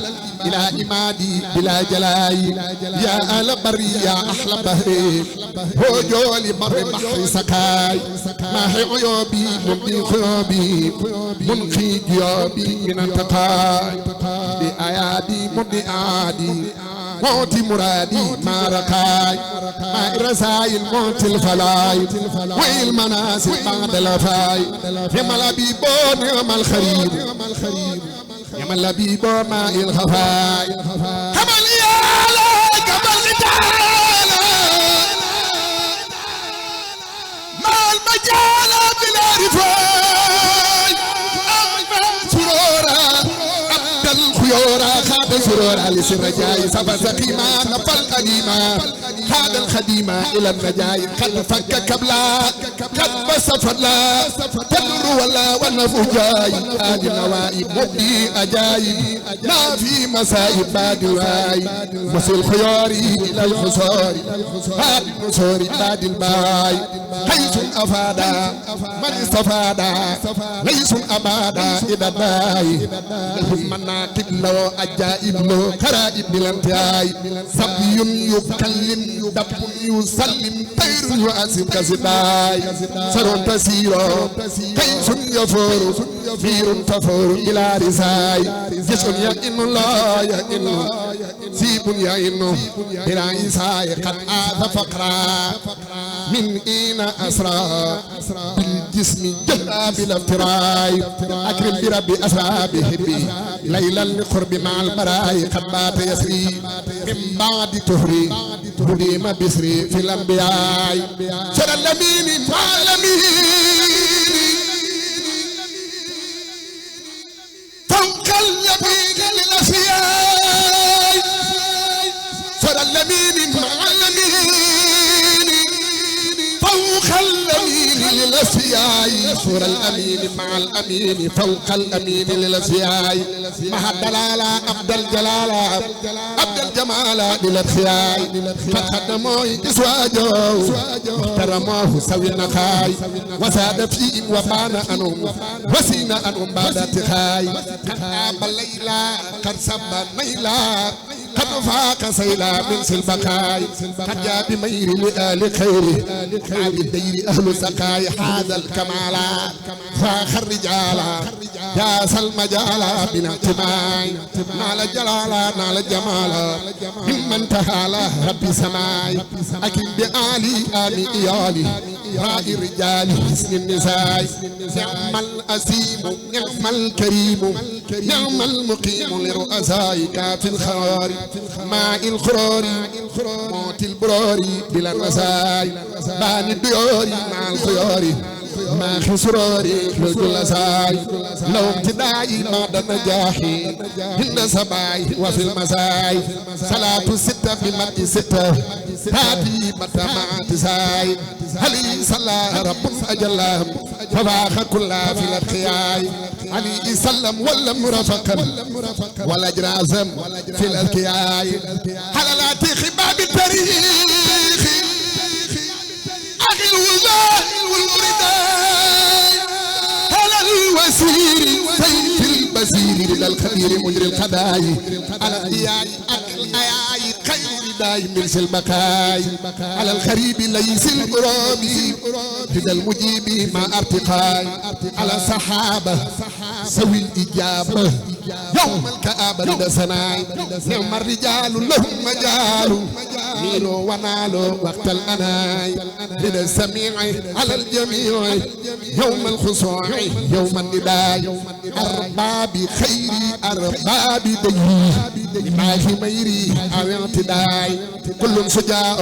إلى إمادي بلا جلاي يا أهل بري يا أحلى بهري هو جولي بر بحر سكاي ما هي عيوبي مبدي خيوبي منخي جيوبي من انتقاي بآيادي مبدي آدي موتي مرادي ما ركاي ما رسايل موت الفلاي والمناسل بعد الفاي يا ملابيبون يا مالخريب يا ملابيبو ما الخفاي كمال يالا كمال غتالا ما المجال بلا رفاي سرورا عبد الخيورا خاد سرورا لسرجاي سبا سقيما نفل قديما هذا الخديمة إلى النجاي قد فك كبلا قد بس فلا تدر ولا والنفجاي آدي النوائب مبدي أجايب ما في مسائب بادواي مسل خياري إلى الخسار هادي النصور باد الباي حيث أفادا من استفادا ليس أبادا إذا باي لهم مناقب له أجائب له كرائب بالانتهاي سبي يكلم دب يسلم طير يؤسف كسباي سر تسير كيس يفور فير تفور إلى رساي جسم يئن لا يئن سيب يئن بلا إساي قد آذ فقرا من إين أسرى بالجسم جهلا بلا افتراي أكرم بربي أسرى بحبي ليلا لقرب مع البراي قد بات يسري من بعد تهري هديم بسري في الأنبياء شر اللمين مع اللمين فوق اللمين للأسياء شر اللمين مع اللمين فوق اللمين للأسياء شر الأمين مع الأمين فوق الأمين للأسياء مع الدلالة عبد الجلالة عبد الجمال للأخياء فقدموه إسواجه احترموه سوي النخاي وساد فيهم وبان أنهم وسين أنهم بعد اتخاي قد آب الليلة قد سب النيلة قد فاق سيلا من سلبكاي قد جاء بمير لآل خير عاد الدير أهل سقاي هذا الكمال فاخر رجالا يا سلمجالا بلا اعتماي نال جلالا نال جمالا ممن تهالا ربي سماي أكيد بآلي آمي إيالي رائي الرجال حسن النساء نعم الأسيم نعم الكريم نعم المقيم لرؤساء كاف الخرار ماء الخرار موت البرار بلا الرساي بان الديار مع الخيار ما خسراري لكل ساي لو ابتدائي بعد نجاحي هند سباي وفي المساي صلاة ستة بمد ستة هذه متى مع تساي هلي صلى رب أجل فباخ كل في الأتقياء علي سلم ولا مرافقا ولا جرازم في الأتقياء حلالات خباب التاريخ أخي الوزاء والمرداء على الوزير سيف البزير إلى الخبير مجري القضاء على الدياء الآياء خير داي من سلبكاي على الخريب ليس القرابي هدى المجيب مع ارتقاي على الصحابة سوي الإجابة يوم الكآبة رد سناي نعم الرجال لهم مجال ميلوا ونالوا وقت الأناي رد السميع على الجميع يوم الخصوع يوم النداء أرباب خيري أرباب ديري ما في ميري أو اعتداي كل شجاع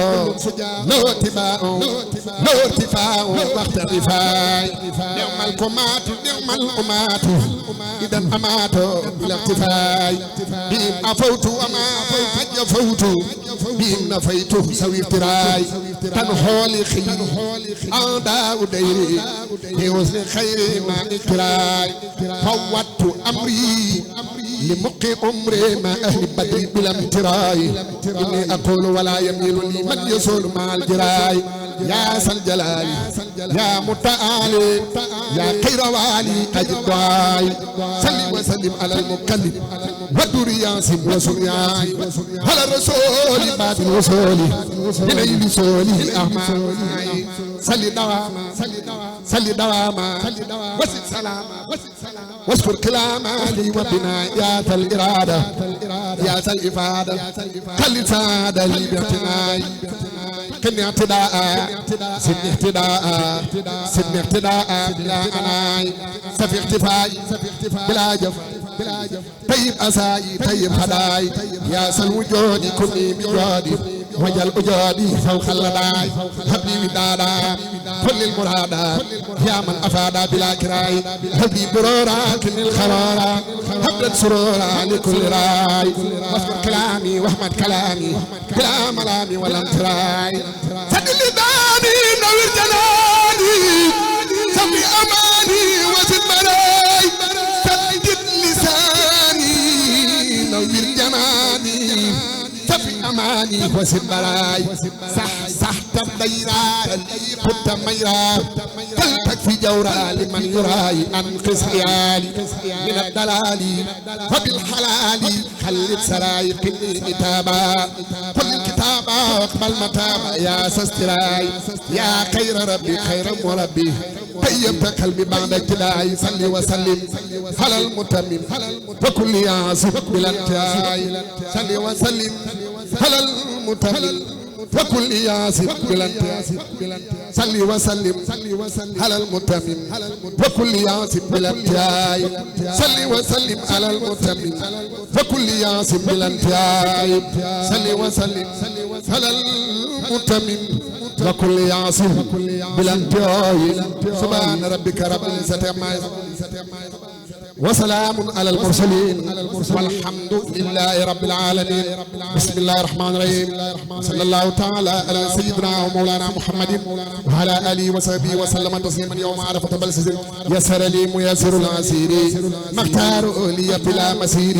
له اتباع له ارتفاع وقت الرفاع نعم الكمات نعم الأمات إذا أماتوا بلا اقتفاء بهم أفوت وما جفوت بهم نفيت سوي افتراي تنحول خير أعداء ديري بوزن خير ما اقتراي فوضت أمري لمقي عمري مع أهل بدر بلا امتراي إني أقول ولا يميل لي من يسول مع الجراي يا ذا الجلال يا متعالي يا خير والي أجد دعاي سلم وسلم على المكلم ودر ياسم وسرياي على الرسول بعد الوصول إليه بسوله الأعمال صلي دواما وسل سلاما واذكر كلاما لي وبنا يا ذا الإرادة يا ذا الإفادة خلي سادة لي باعتناي كن اعتداء سن اعتداء بلا أناي سفي اختفاء بلا جف طيب أسائي طيب هداي يا سل وجودي كني بجودي وجل أجودي فوق اللداي هبني ودادا كل المرادات يا من أفاد بلا كراي هبني برورا كن الخرارا هبدا سرورا لكل راي واذكر كلامي واحمد كلامي بلا ملامي ولا امتراي سدل لداني نوير جناني سمي أماني وزد مراي سدد لساني نوير جناني سفي أماني وزد مراي صح تبديرا كنت ميرا قلبك في جورا لمن يراي أنقذ خيالي من الدلال وبالحلال خلت سراي قني كتابا قل الكتابا واقبل متابا يا سستراي يا خير ربي خير مربي طيبت قلبي بعد ابتلاي صلي وسلم على المتمم وكل ياسف بلا انتهاء صلي وسلم على المتمم وكل ياسف بلا انتهاء صلي وسلم على المتمم وكل ياسف بلا انتهاء صلي وسلم على المتمم وكل ياسف بلا انتهاء صلي وسلم على المتمم وكل ياسف بلا انتهاء سبحان ربك رب العزة عما يصفون وسلام على المرسلين والحمد لله رب العالمين بسم الله الرحمن الرحيم صلى الله تعالى على سيدنا ومولانا محمد وعلى آله وصحبه وسلم تسليما يوم عرفة بلسز يسر لي ميسر العسير مختار لي بلا مسير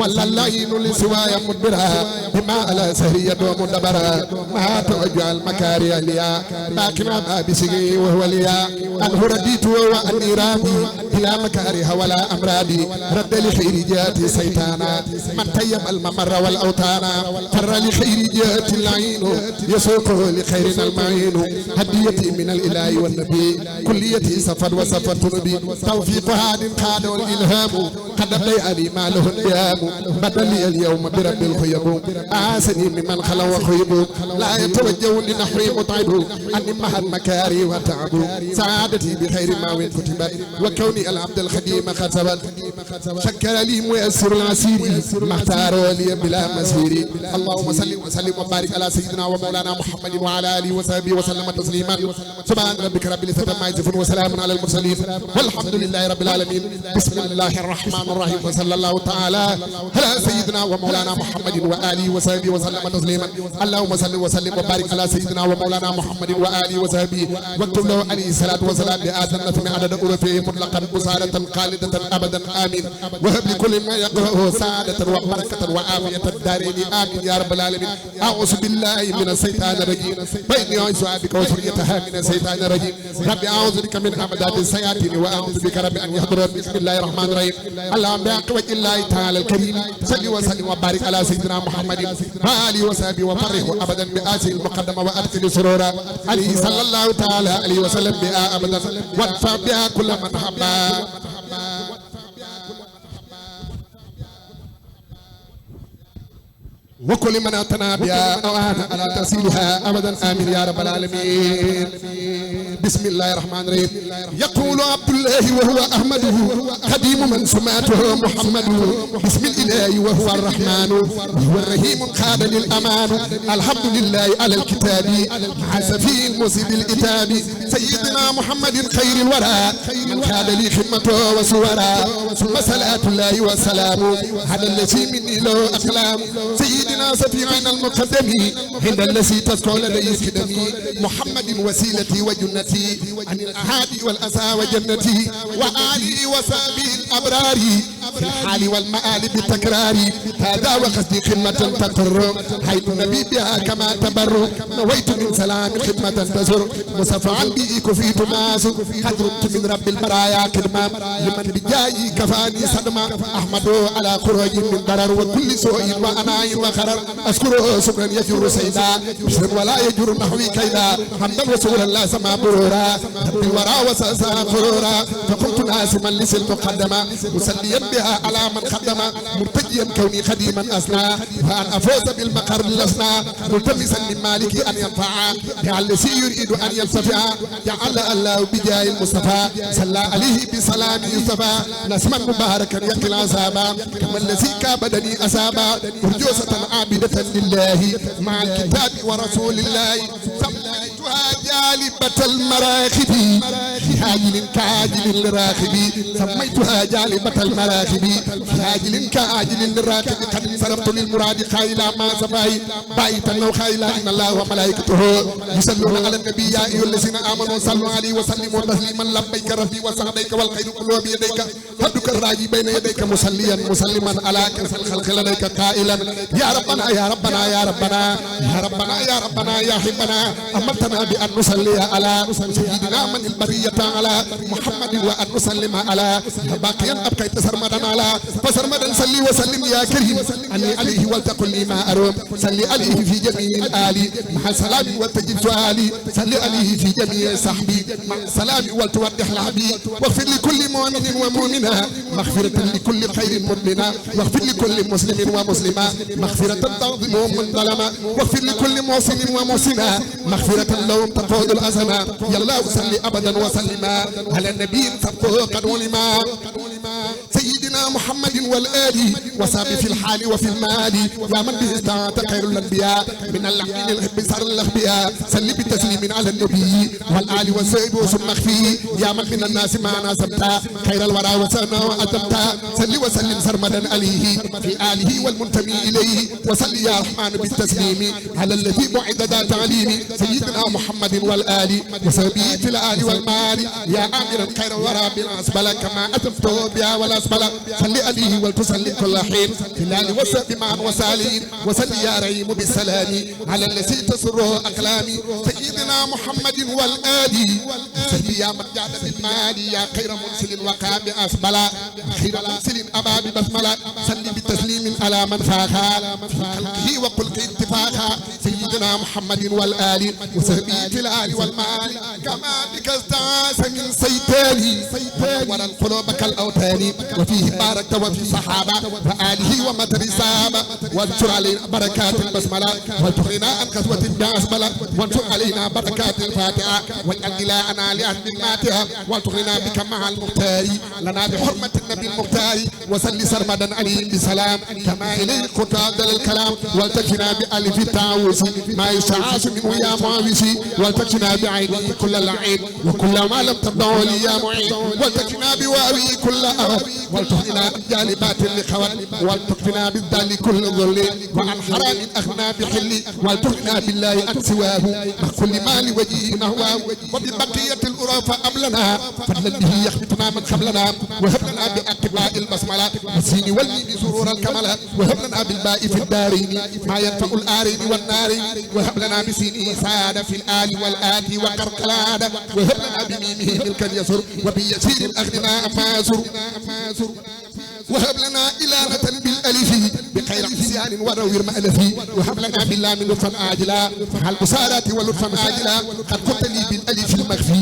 ولا اللعين لسواي مدبرها بما على سهرية ومدبرها ما توجه المكاري ليا لكن ما بسقي وهو ليا أنه رديت وأني رابي بلا مكاره ولا أمرادي رد لخير جهات سيطانا من طيب الممر والأوطانا فر لخير جهات العين يسوق لخيرنا المعين هديتي من الإله والنبي كليتي سفر وسفر نبي توفيق هاد قاد والإلهام قد ضيعني ما له القيام بدلي اليوم برب الخيب آسني ممن خلا وخيب لا يتوجه لنحري مطعب أني مع المكاري وتعب سعادتي بخير ما وين كتبت وكوني العبد الخديم ختبت شكر لي ميسر العسير ما اختار لي بلا مسير اللهم صل وسلم وبارك على سيدنا ومولانا محمد وعلى اله وصحبه وسلم تسليما سبحان ربك رب العزة عما يصفون وسلام على المرسلين والحمد لله رب العالمين بسم الله الرحمن الرحيم وصلى الله تعالى على سيدنا ومولانا محمد وآله وصحبه وسلم تسليما اللهم صل وسلم وبارك على سيدنا ومولانا محمد وآله وصحبه واكتب له عليه الصلاة والسلام بآذن عدد ألوفه مطلقا مساعدة خالدة أبدا آمين وهب لكل ما يقرأه سعادة وبركة وعافية الدارين آمين يا رب العالمين أعوذ بالله من الشيطان الرجيم بيني وبين بك وذريتها من الشيطان الرجيم ربي أعوذ بك من همزات الشياطين وأعوذ بك رب أن يحضرون بسم الله الرحمن الرحيم اللهم بحق الله تعالى الكريم صل وسلم وبارك على سيدنا محمد وآله وصحبه وفرحه أبدا بآسه المقدمة وأدخل سرورا عليه صلى الله تعالى عليه وسلم بها أبدا وادفع بها كل من حبا وكل من أتنا بها أو أنا على تسيلها أبدا آمين يا رب العالمين بسم الله الرحمن الرحيم يقول عبد الله وهو أحمده خديم من سماته محمد بسم الإله وهو الرحمن وهو الرحيم خاد للأمان الحمد لله على الكتاب عسفي المسيد الإتاب سيدنا محمد خير الورى من خاد لي خدمته وسورا ثم صلاة الله وسلام على الذي مني له أقلام سيدنا سيدنا سفيعنا المقدم عند الذي تذكر لديه خدمي محمد وسيلتي وجنتي عن الأهادي والأسى وجنتي وآله وصحبه الأبرار في الحال والمآل بالتكرار هذا وقصدي خدمة تقر حيث النبي بها كما تبر نويت من سلام خدمة تزر مصفعا بي كفيت ناس قد ربت من رب البرايا كرما لمن بجاي كفاني صدمة أحمد على خروج من ضرر وكل سوء وأناء وخرر أذكره شكرا يجر سيدا بشر ولا يجر نحوي كيدا حمدا وسورا لا سما برورا رب الورى وساسا فرورا فقلت ناسما لسل المقدمة مسليا بها على من خدم مرتجيا كوني خديما أسنى وأن أفوز بالمقر الأسنى ملتمسا من مالك أن ينفع لعلسي يريد أن ينصفع جعل الله بجاه المصطفى صلى عليه بسلام يصطفى نسما مباركا يقي العذاب كما الذي كابدني أسابا أرجوسة عابدة لله مع الكتاب ورسول الله سميتها جالبة المراخب في هاجل كاجل للراخب سميتها جالبة المراخب في هاجل كاجل للراخب قد انصرفت للمراد خايلا ما سفاي بايتا وخايلا إن الله وملائكته يصلون على النبي يا أيها الذين آمنوا صلوا عليه وسلموا تسليما لبيك ربي وسعديك والخير كله بيديك عبدك الراجي بين يديك مسليا مسلما على كنف الخلق لديك قائلا يا ربنا يا ربنا يا ربنا يا ربنا يا ربنا يا حبنا أمرتنا بأن نصلي على سيدنا من البرية على محمد وأن نسلم على باقيا أبقيت سرمدا على فسرمدا صلي وسلم يا كريم أني عليه ولتقل لي ما أروم صلي عليه في جميع الآل مع سلام وتجب سؤالي صلي عليه في جميع صحبي مع سلام ولتوضح لعبي واغفر لكل مؤمن ومؤمنة مغفرة لكل خير مؤمنة واغفر لكل مسلم ومسلمة مغفرة تعظم من ظلم واغفر لكل محسن ومحسنة مغفرة لهم تفوض الأزمة يلا وصلي أبدا وسلم على النبي سبقه قد ولما سيدنا محمد والآل وصاب في الحال وفي المال يا من به استعانت خير الأنبياء من اللعين الحب سر الأخبياء سل بتسليم على النبي والآل والسيب ثم اخفي يا من من الناس ما ناسبتا خير الورى وسنا وأتبتا سل وسلم سرمدا عليه في آله والمنتمي إليه وصل يا رحمن بالتسليم على الذي بعد ذا تعليم سيدنا محمد والآل وصحبه في الآل والمال يا آمرا خير الورى بالأسبل كما أتفته بها والأسبل صل عليه ولتصلي كل حين في الآل والصحب معا وسالين وصل يا رحيم بالسلام على الذي تسره أقلامي سيدنا محمد والآل وصحبه يا من جعل بالمال يا خير منسل وقام بأسبل خير منسل أبا ببسملة صل بتسليم على من فاخا في خلقه وخلقه اتفاقا سيدنا محمد والآل وصحبه في الآل والمال كما بك استعاذ من سيطاني ورى القلوب كالأوتان وفيه باركت وفي صحابة وآله ومدر صحابة وانشر علينا بركات البسملة وانشرنا عن قسوة بأسملة وانشر علينا بركات الفاتحة واجعل إلهنا لأهل الماتحة وانشرنا بك مع المختار لنا بحرمة النبي المختار وصل سرمدا عليه بسلام كما إليه قطع الكلام والتكنا بألف التعوز ما يشعاش منه يا معاوسي والتكنا بعيني كل اللعين وكل ما لم تبدعه لي يا معين والتكنا بواوي كل أرض والتكنا بجالبات لخوات والتكنا بالذل كل ظل وعن حرام أغنى بحل والتكنا بالله عن سواه مع كل ما لوجهه نهواه وببقية الأرافة أملنا فضلا به يخبطنا من قبلنا وهب لنا بأقباء البسملة والسين والميم سرور الكملة وهب لنا بالباء في الدارين ما ينفع الآرين والنارين وهب لنا بسينه سادة في الآل والآتي وقرقلادة وهب لنا بميمه ملكا يسر وبيسير أغننا فازر وهب لنا إلانة بالألف بخير عصيان وروير مألفي وهب لنا بالله من لطفا آجلا مع البصارات ولطفا آجلا قد قلت لي بالألف المخفي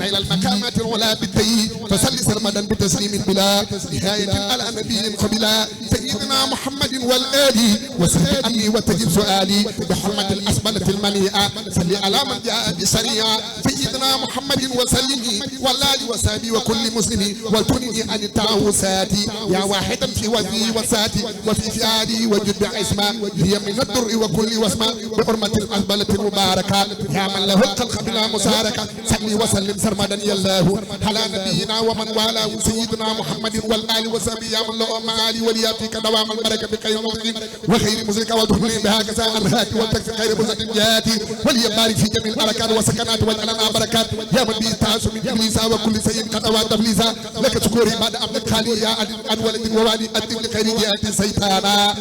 نيل المكامات العلا بالتي فصل سرمدا بتسليم بلا نهاية على نبي قبلا سيدنا محمد والآل وسهل أمني وتجب سؤالي بحرمة الأسبلة المليئة صل على من جاء بسريعة سيدنا محمد وسلمي والآل وسابي وكل مسلم والتنني عن التعوسات يا واحدا في وزني وساتي وفي فئات وآلي وجد عصمة هي من الدر وكل وسمة بحرمة الأزبلة المباركة يا من له الخلق بلا مساركة صلي وسلم سرمدا يا الله على نبينا ومن والاه سيدنا محمد والآل وصحبه يا من له معالي ولياتيك دوام البركة بخير مغني وخير مزلك وتهني بها كساء الهات والتكفي خير مزد جاتي وليبارك في جميع الأركان والسكنات واجعلنا بركات يا من به تعاش من إبليس وكل سيء قد أوى تفليسا لك شكوري بعد أمر خالي يا عن ولد ووالي أدم لخير جهة سيطانا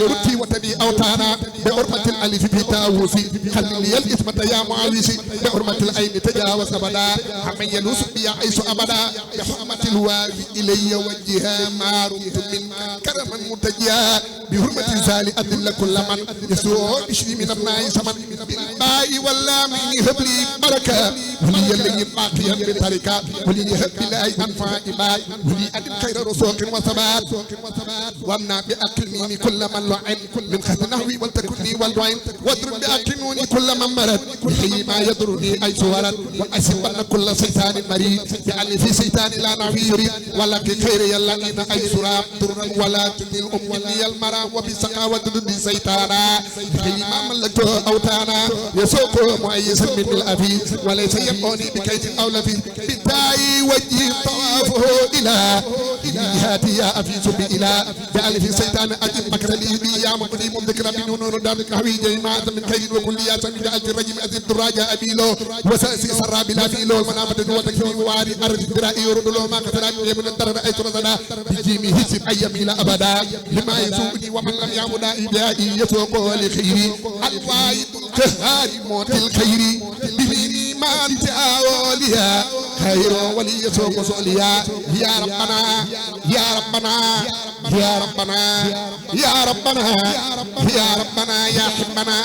يرتي وتبي أوتانا بحرمة الألف في تاوسي خلي لي الإثمة يا معاليشي بحرمة العين تجاوز أبدا حمي يلوس بيا عيش أبدا بحرمة الواو إلي وجهها ما رمت من كرما متجيا بحرمة زالي أدل كل من يسوع بشري من ابناء سمن بالباء واللام هب لي بركة ولي اللي باقيا بطريقة ولي هب لي أنفع إباء ولي أدل خير رسوق وثبات وامنع بأكلني كل من لعن من خط نهوي والتكني والدعين واضرب بأكلني كل من مرض بحي ما يضرني أي سورد وأسبن كل شيطان مريد بأن في شيطان لا نعوي يريد ولا بخير يلقين أي سراب ضرا ولا تني أمني المرام وبسقاوة ضد سيطانا بحي ما ملكته أوتانا يسوق مؤيسا من الأفي وليس يبقوني بكيد أو لفي بالتاي وجه طوافه إلى جهاتي يا أفي سبي إلى بألف سيطان أجب بكر لي بي يا مقدي مذكرا من نور دامك هوي جيماعة من خير وكل يا سمي جعلت الرجم أزيد دراجة أبيلو وساسي سرى بلا فيلو المنافة وتكفي واري أرد درائي يرد له ما كثرات من الدرر أي ترزنا بجيمي هسب أي يميل أبدا لما يسوقني ومن لم يعبد إبائي يسوق لخيري الوايد القهار موت الخير بميني ما أنت أولياء خير ولي يسوق سؤليا يا ربنا يا ربنا يا ربنا يا ربنا يا ربنا يا حبنا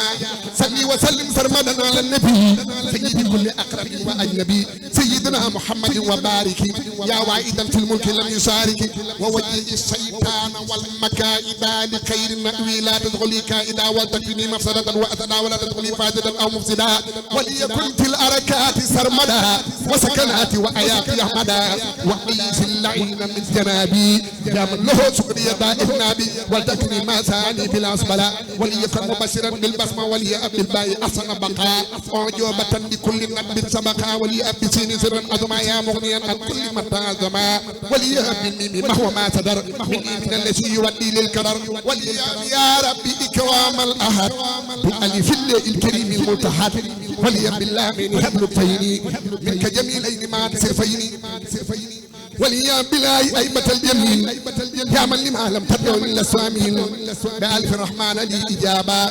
صلي وسلم سرمدا على النبي سيد كل أقرب وأجنبي سيدنا محمد وبارك يا واعدا في الملك لم يشارك ووجه الشيطان والمكائد لخير مأوي لا تدخلي كائدا وتكفني مفسدة وأتدا ولا تدخلي فاسدا أو مفسدا وليكن في الأركات سرمدا وسكنات وآيات أحمدا وعيش اللعين من جنابي يا من له سكري دائم نبي ولتكني ما ساني بلا أسبلا وليكن مبشرا بالبسمة وليأب بالباء أحسن بقاء أعجوبة بكل نبي سبقا وليأب بسين سرا أزما يا مغنيا عن كل من تعزما وليأب بالميم ما هو ما صدر من الذي يودي للكرر وليأب يا ربي إكرام الأحد بالألف الكريم الملتحد وليأب بالله من هبل الفيني منك جميلين ما تسرفيني وليا بلاي أيبة الجميل يا من لما لم تدعو إلا السامين بألف الرحمن لي إجابة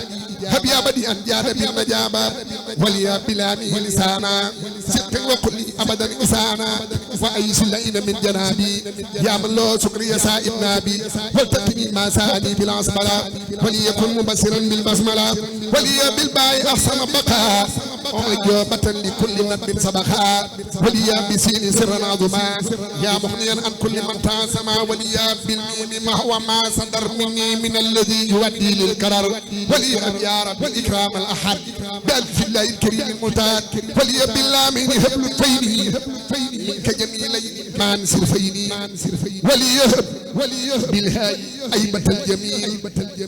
هب يا بدي أن جاد بالمجابة وليا بلامي لسانا صدق وكل أبدا إسانا وأيش اللئين من جنابي يا من له شكري سائب نابي ولتقني ما ساني بالعصبلة وليكن مبصرا بالبسملة وليا بالباء أحسن بقاء أعجوبة لكل نب سبقا وليا بسين سرا عظما يا مغنيا عن كل من تعسما وليا بالميم ما هو ما صدر مني من الذي يودي للكرر وليا يا رب الإكرام الأحد بألف الله الكريم المتاد وليا بالله من هبل الفيني كجميلين ما نسر فيني وليا بالهاي أيبة الجميل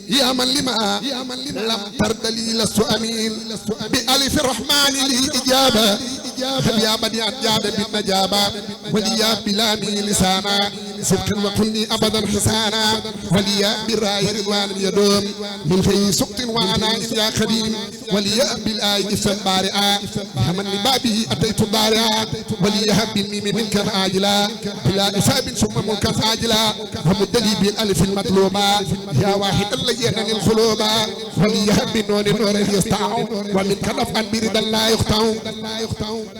يا من لما لم ترد لي لست أمين بألف الرحمن لي إجابة يا بدي أجاد بالنجابة وليا بلامي لسانا صدقا وكني أبدا حسانا وليا بالراي رضوان يدوم من في سقط وعناء يا خديم وليا بالآي إفن بارئا يا من لبابه أتيت بارئا وليا بالميم منك عاجلا بلا إساب ثم ملكا عاجلا ومدلي بالألف المطلوبة يا واحد لينني الخلوبة وليا بالنون نور يستعو ومن كنف أن برد لا يقطع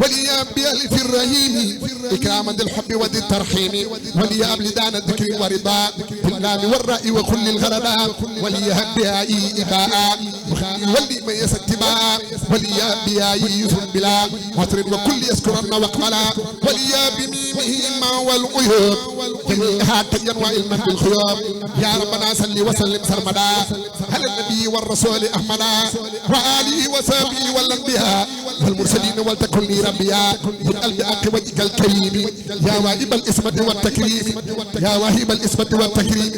وليا بألف الرهيم إكراما ذي الحب وذي الترحيم وليا أبلدان الذكر ورضا بالنام والرأي وكل الغرضاء وليا بهاي إباء ولي من يستباء وليا بهاي يثم بلا وطرد وكل يذكرن وقبلا وليا بميمه ما والعيوب جميعها تجا وعلما بالخيوم يا ربنا صل وسلم سرمدا على النبي والرسول أحمدا وآله وصحبه والأنبياء والمرسلين ولتكن لي ربيا بالقلب أنت وجهك الكريم يا واهب الإسمة والتكريم يا واهب الإسمة والتكريم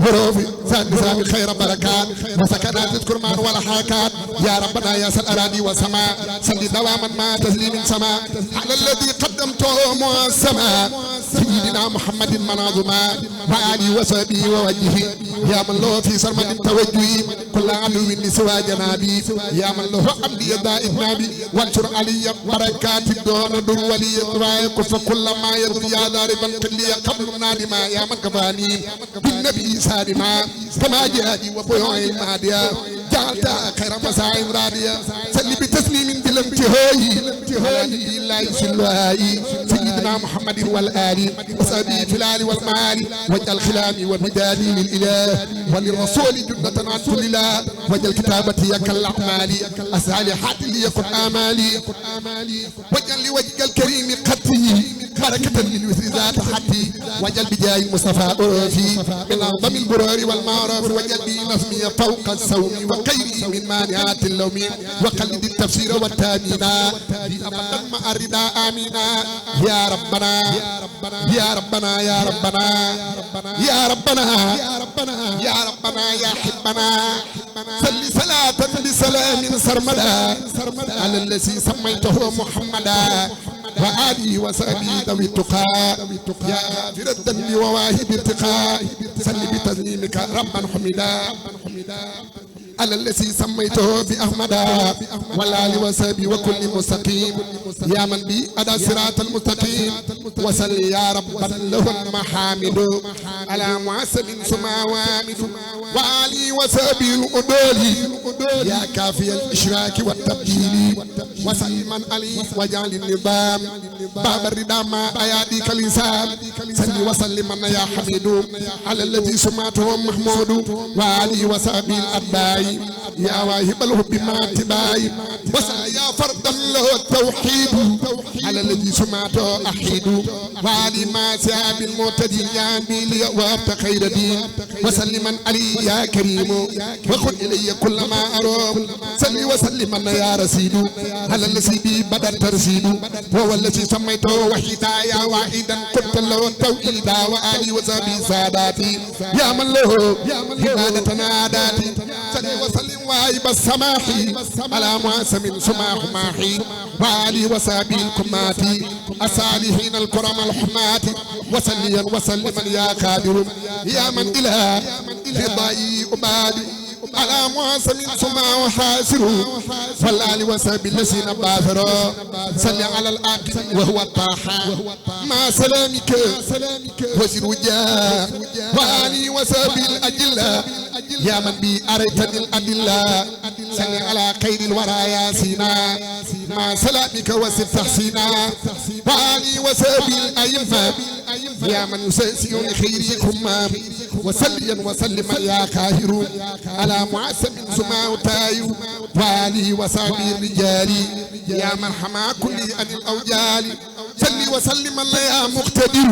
حروف ذات خير بركات وسكنات تذكر معا ولا حركات يا ربنا يا سل أراضي وسماء صل دواما ما تسليم سماء على الذي قدمته معصما سيدنا محمد مناظما وآله وصحبه ووجهه يا من له في سرمد توجهي كل عدو لسوى جنابي يا من له أمدي دائم نابي وانشر علي بركات الدون دون ولي الدعاء فكل ما يرضي يا ضاربا كلي قبل نادما يا من كفاني بالنبي سالما كما جهادي وبيوعي المادية جعلت خير مساعي رادية سلي بتسليم بالامتهاي على نبي الله سلوهاي سيدنا محمد والآل وصحبه في الآل والمال واجعل خلامي ومدادي للإله وللرسول جنة عن كل الله واجعل كتابتي يك الأعمال الصالحات ليكن آمالي واجعل لوجهك الكريم قتي بركة للوثر ذات حتي واجعل بجاه المصطفى أروفي من أعظم البرار والمعروف واجعل بي نظمي فوق الصوم وخيري من مانعات اللوم وقلد التفسير والتامينا أبدا مع الرداء آمينا يا ربنا يا ربنا يا ربنا يا ربنا يا ربنا يا حبنا صل صلاة بسلام سرمدا على الذي سميته محمدا وآله وصحبه ذوي التقى يا غافر الذنب وواهب التقاء صل بتسليمك ربا حمدا على الذي سميته بأحمدا والآل وصحبه وكل مستقيم يا من بي أدى صراط المستقيم وصل يا رب له المحامد على معسل سما وامد وآله وصحبه الأدول يا كافي الإشراك والتبديل وصل من علي وجعل النظام باب الردى ما أياديك لسان صل وسلم يا حميد على الذي سمعته محمود وآله وصحبه الأتباع يا واهب الحب ما تباي وصل يا فردا له التوحيد على الذي سمعته أحيد وعلي ما ساب المعتدي يا بيلي وابت خير دين وسلما علي يا كريم وخذ إلي كل ما أروم صل وسلم يا رسيد على الذي بي بدا الترسيد وهو الذي سميته وحيدا يا واحدا قلت له التوحيدا وآلي وصحبه ساداتي يا من له عبادة ناداتي صل وسلم واهب السماح على معسم سماح ماحي وآلي وصحبه الكماتي الصالحين الكرم الحمات وسليا وسلما يا قادر يا من إله رضاي أبادي على معصم سما وحاسر فالآل وسب الذين باثروا صل على الآقل وهو الطاحة مع سلامك وزر وجاه وآلي وسب الأجلة يا من بي أريتني الأدلة صل على خير الورى ياسينا مع سلامك وسب تحسينا وآلي وسب الأئمة يا من يسيسي لخيركم وسليا وسلما يا قاهر على معسم سما تايو وآله وصحبه الرجال يا من حما كل عن الأوجال صل وسلم يا مقتدر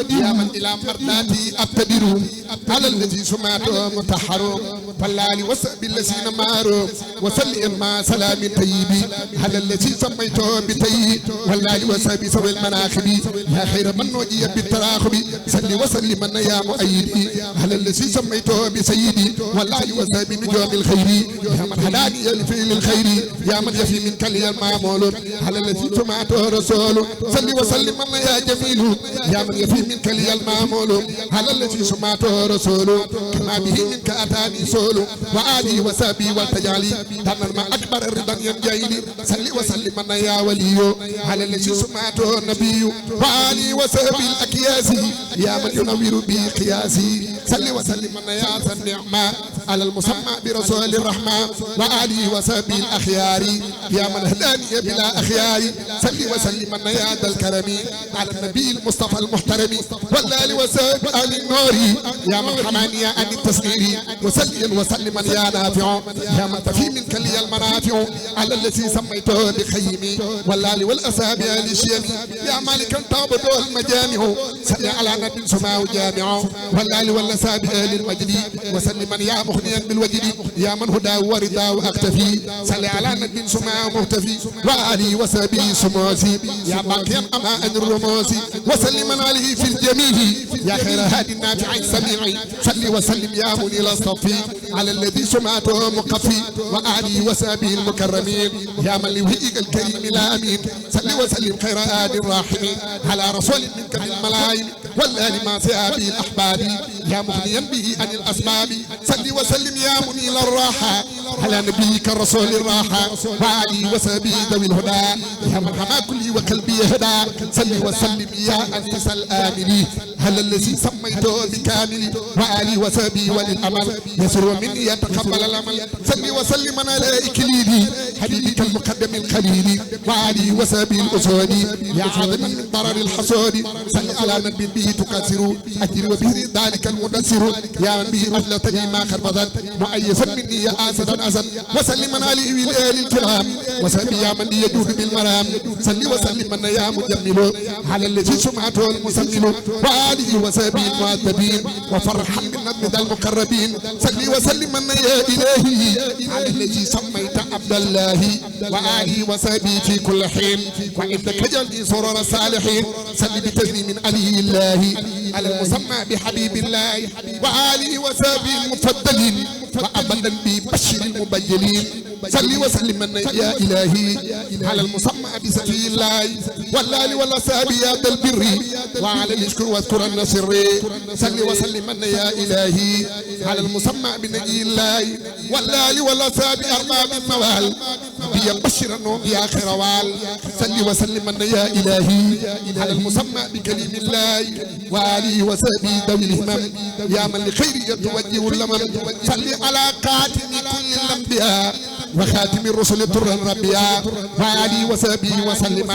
يا من إلى مرضاتي أبتدر على الذي سمعته متحر فالآل وصحب الذين ماروا وسلم مع سلام طيب على الذي سميته بطيب والآل وصحب سوى المناخب يا خير من وجي بالتراخب صل وسلم يا مؤيدي على الذي سميته بسيدي والآل وصحب نجوم الخير يا من هداني لفعل الخير يا من يفي منك لي المعمول على الذي سمعته رسول صل وسلم يا جميل يا من يفي منك لي المعمول على الذي سمعته رسول كما به منك أتاني سول وآلي وسابي والتجالي تمر ما أكبر الرضا ينجيني صل وسلم يا ولي على الذي سمعته النبي وآلي وسابي الأكياسي يا من ينور بي قياسي صل وسلم يا ذا النعمة على المسمى برسول الرحمن وآله وصحبه الأخيار يا من هداني بلا أخيار صل وسلم يا ذا الكرم على النبي المصطفى المحترم والآل وصحبه آل النور يا من حماني عن التسخير وسلم وسلم يا نافع يا من تفي منك لي المنافع على الذي سميته بخيمي والآل والأصحاب آل الشيم يا مالكا تعبد المجامع صل على نبي سماه جامع والآل والأصحاب آل المجد وسلم يا مغنيا بالوجد يا من هدى ورضا واختفي صل على نبي سماه مختفي وآله وصحبه سموسي يا باقيا أماء الرموس وسلم عليه في الجميع يا خير هادي النافع السميع صل وسلم يا منيل الصفي على الذي سمعته مقفي وآله وصحبه المكرمين يا من لوجهك الكريم الامين صل وسلم خير آل الراحمين على رسول منك بالملايين والآل ما سيابي الأحباب يا مغنيا به عن الأسباب صل وسلم يا منيل الراحة على نبيك الرسول الراحة وآله وصحبه ذوي الهدى يا من حما كلي وقلبي هدى صل وسلم يا أنيس الآمنين هل الذي سميته بكامل وآله وصحبه وللأمل يسر مني يتقبل العمل صل وسلم على إكليلي حبيبك المقدم الخليل وآله وصحبه الأسود يا عظم من ضرر الحسود صل على نبي به تكسر أجر وبه ذلك المدسر يا من به أفلتني ما خربت مؤيسا مني يا آسفا أسد وسلم عليه والآل الكرام وصحبه يا من يجود بالمرام صل وسلم يا مجمل على الذي سمعته المسمل وآله وصحبه المؤدبين وفرحا بالنظم ذا المقربين صل وسلم يا إلهي على الذي سميت عبد الله وآله وصحبه في كل حين وعندك جلدي سرور الصالحين صل بتسليم علي الله على المسمى بحبيب الله وآله وصحبه المفضلين وأبدا ببشر المبجلين صل وسلم يا إلهي على المسمى بسفي الله والآل والأصحاب يا ذا البر وعلى الاشكر واذكر النصر صل وسلم يا إلهي على المسمى بنجي الله والآل والأصحاب أرباب النوال بيبشر النوم يا خيروال صل وسلم يا إلهي على المسمى بكلم الله وآله وصحبه ذوي الهمم يا من لخير يتوجه اللمم صل على قاتل كل الأنبياء وخاتم الرسل طرا ربيا وآله وصحبه وسلم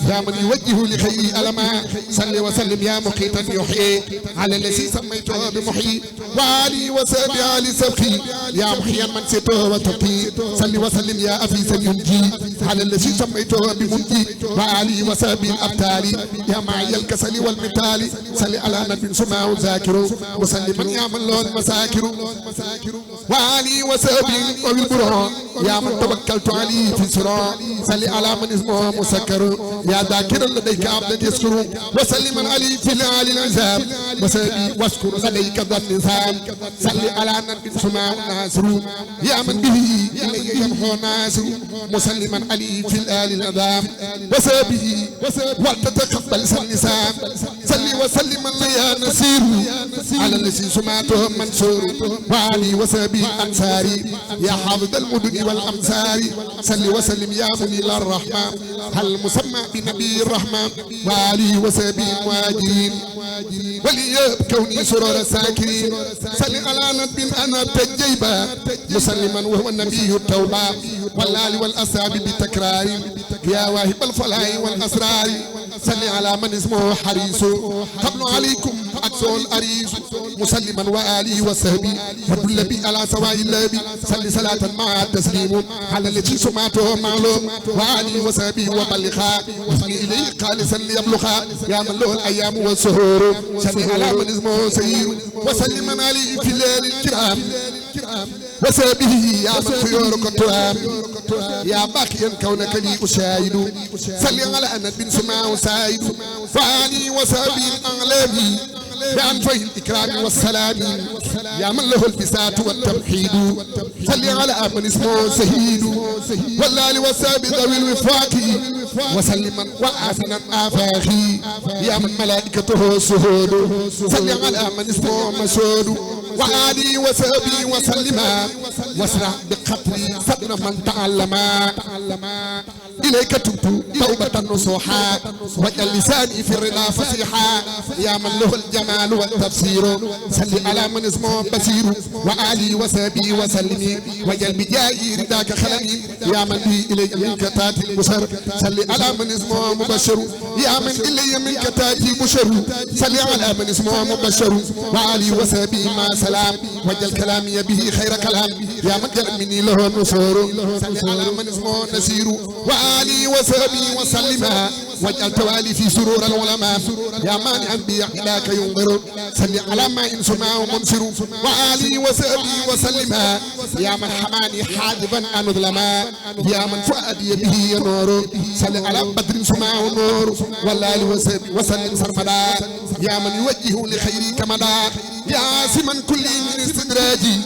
يا من يوجه لخير ألما صل وسلم يا مقيتا يحيي على الذي سميته بمحيي وآله وصحبه آل سبخي يا محيا من سته وتقي صل وسلم يا أفيسا ينجي على الذي سميته بمنجي وآله وصحبه الأبتال يا معي الكسل والمثال صل على نبي سماه ذاكر وسلم يا من لون مساكر وآله وصحبه وبالبرهان يا من توكلت عليه في سراء صل على من اسمه مسكر يا ذاكر لديك عبد يذكر وسلم عليه في الآل العذاب واشكر لديك ذا النظام صل على نبي سماه ناصر يا من به إليه يمحو ناصر مسلما عليه في الآل العذاب وسبه ولتتقبل سلسام صل وسلم يا نصير على الذي سمعته منصور وعلي وسبه أنصاري يا حافظ المدن والأمصار صل وسلم يا منيل الرحمن هل مسمى بنبي الرحمن وعلي وسبه المهاجرين ولياب كوني سرور الساكرين صل على نبي أنا تجيبا مسلما وهو النبي التوبة والآل والأصحاب بتكرار يا واهب الفلاح والأسرار صل على من اسمه حريص قبل عليكم أكسول أريس مسلما وآله وصحبه ودل بي على سواء اللبي صل صلاة مع التسليم على الذي سمعته معلوم وآله وصحبه وبلغا وصل إليه خالصا ليبلغا يا من له الأيام والسهور صل على من اسمه سير وسلم عليه في الليل الكرام وسبه يا من خيورك الترام يا باقيا كونك لي أشاهد صل على نبي سماه سايد فاني وسبي الأعلام بأنفه الإكرام والسلام يا من له البساط والتمحيد صل على من اسمه سهيد والآل والساب ذوي الوفاق وسلما وآفنا آفاخي يا من ملائكته سهود صل على من اسمه مسود وآلي وصحبه وسلم واسرع بقتلي صدر من تعلم إليك تبت توبة نصوحا واجعل لساني في الرضا فصيحا يا من له الجمال والتفسير صل على من اسمه بصير وآلي وصحبه وسلم واجعل بجاهي رداك خلمي يا من لي إلي منك تاتي البشر صل على من اسمه مبشر يا من إلي منك تاتي بشر صل على من اسمه مبشر وآلي وصحبه مع سلام واجعل كلامي به خير كلام يا من جل مني له النصور صل على من اسمه نسير وآلي وصحبه وسلم واجعل توالي في سرور العلماء يا مانعا بإحلاك ينظر صل على ما إن سماه منصر وآلي وصحبه وسلم يا من حماني حاجبا عن ظلما يا من فؤادي به ينور صل على بدر سماه نور والآل وصحبه وسلم سرمدا يا من يوجه لخيري كمدا يا عاصما كل من استدراجي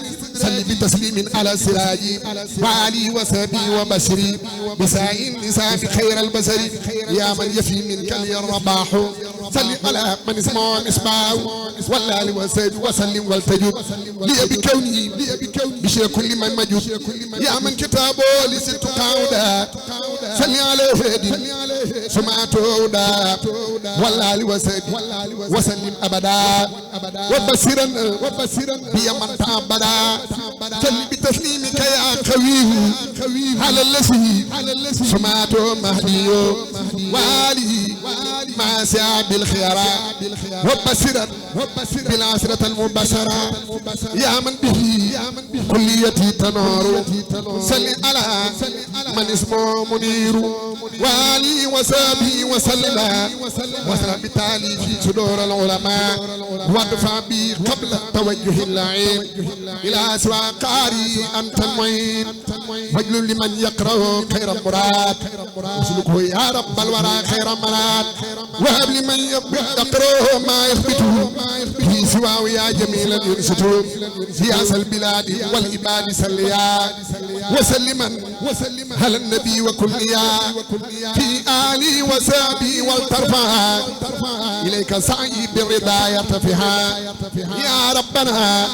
صل بتسليم على سراجي وعلي وصحبه وبشري بسائن نساء خير البشر يا من يفي منك لي الرباح صل على من اسمه مصباح والآل وصحبه وسلم والتجد لي بكوني بشر كل من مجد يا من كتابه لست قاودا صل على هدي سمعته دا والآل وصحبه وسلم أبدا وبشرا بي من تعبدا صل بتسليمك يا قوي على الذي سمعته مهدي وآله مع سعب الخيرات وبشرا بالعشرة المبشرة يا من به كليتي تنور صل على من اسمه منير وآله وصحبه وسلم وسلم بالتالي في صدور العلماء وادفع بي قبل توجه اللعين إلى سوى قاري أنت المعين واجعل لمن يقرأ خير مراد واسلكه يا رب الورى خير مراد وهب لمن يقرأ ما يثبته في سواه يا جميلا ينسته في أصل البلاد والعباد سليا وسلما على النبي وكليا في آله وصحبه والترفع إليك سعي بالرضا يرتفعها يا ربنا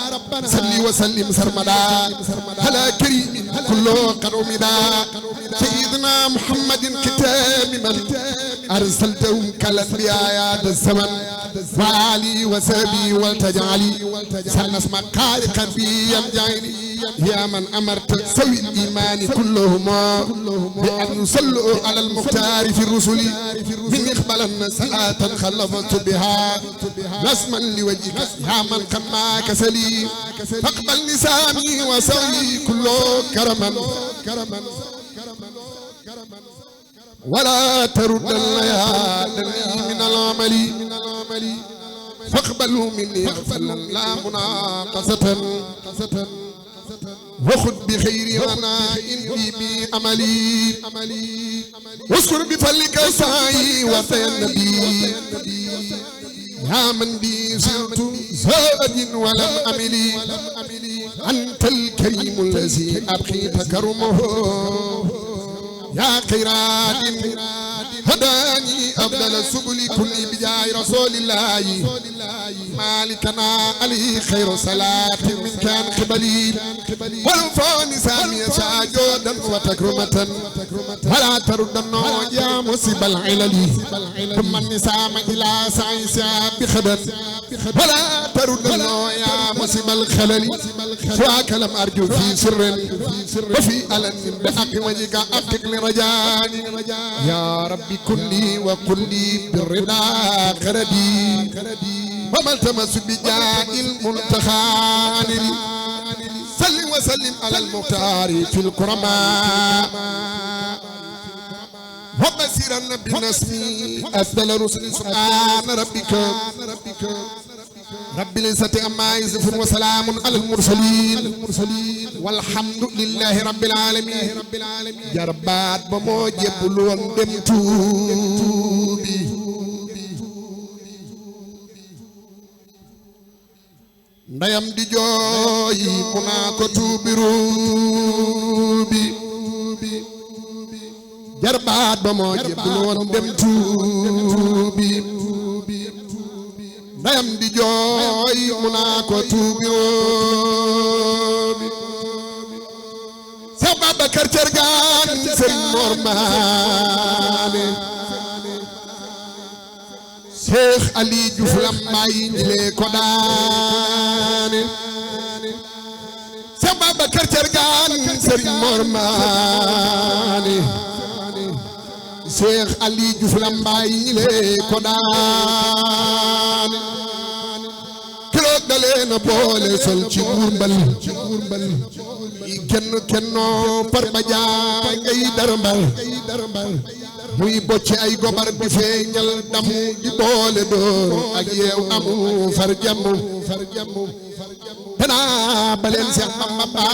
صل وسلم سرمدا على كريم كله قرمدا سيدنا محمد كتاب من أرسلتهم كالأنبياء يا الزمن وعلي وصحبه والتجعلي سنسم قارقا بي يمجعني يا من أمرت سوي الإيمان كلهما بأن يصلوا على المختار في الرسل من إقبالا صلاة خلفت بها رسما لوجهك يا من قد ما كسلي فاقبل نسامي وسعي كله كرما ولا ترد الليالي من العمل فاقبلوا مني غفلا لا مناقصة وخذ بخير وانا اني بأملي واذكر بفضلك سعي وفي النبي يا من بي صرت زاد ولم أملي أنت الكريم الذي أبقي تكرمه يا خيرات هداني أفضل السبل كل بجاه رسول الله مالكنا عليه خير صلاة من كان قبلي والفون سامي ساجودا وتكرمة ولا تردن يا مصيب العلل ثم النسام إلى سعيسى بخدر ولا تردن يا مصيب الخلل سواك لم أرجو في سر وفي ألن بحق وجهك أبتك لرجاني يا ربي كلي وكلي بالرضا خردي وما التمس بجاه المنتخى صل وسلم على المختار في الكرماء وبشرا بالنسم أفضل رسل سبحان ربك رب العزة عما يصفون وسلام على المرسلين والحمد لله رب العالمين جربات بمو جبلون dem tuubi ndayam di jooy mu naa ko tuubi ruubi jarbaat ba moo jebloon dem tuubi ndeyam di jooy mu naa ko tuubi Seex Babacar Cargaan Sëriñ Mor Maane Seex Ali Juuf Lambaay ñilee ko daane Seex Babacar Cargaan Sëriñ Mor Maane Seex Ali Juuf Lambaay ñilee ko daane keroog dalee na boole sol ci buur mbal yi kennoo par ba jaay ngay darambal muy bocci ay gobar di feeñal dam di boole door ak yeew amu far jàmm danaa baleen Seex Bamba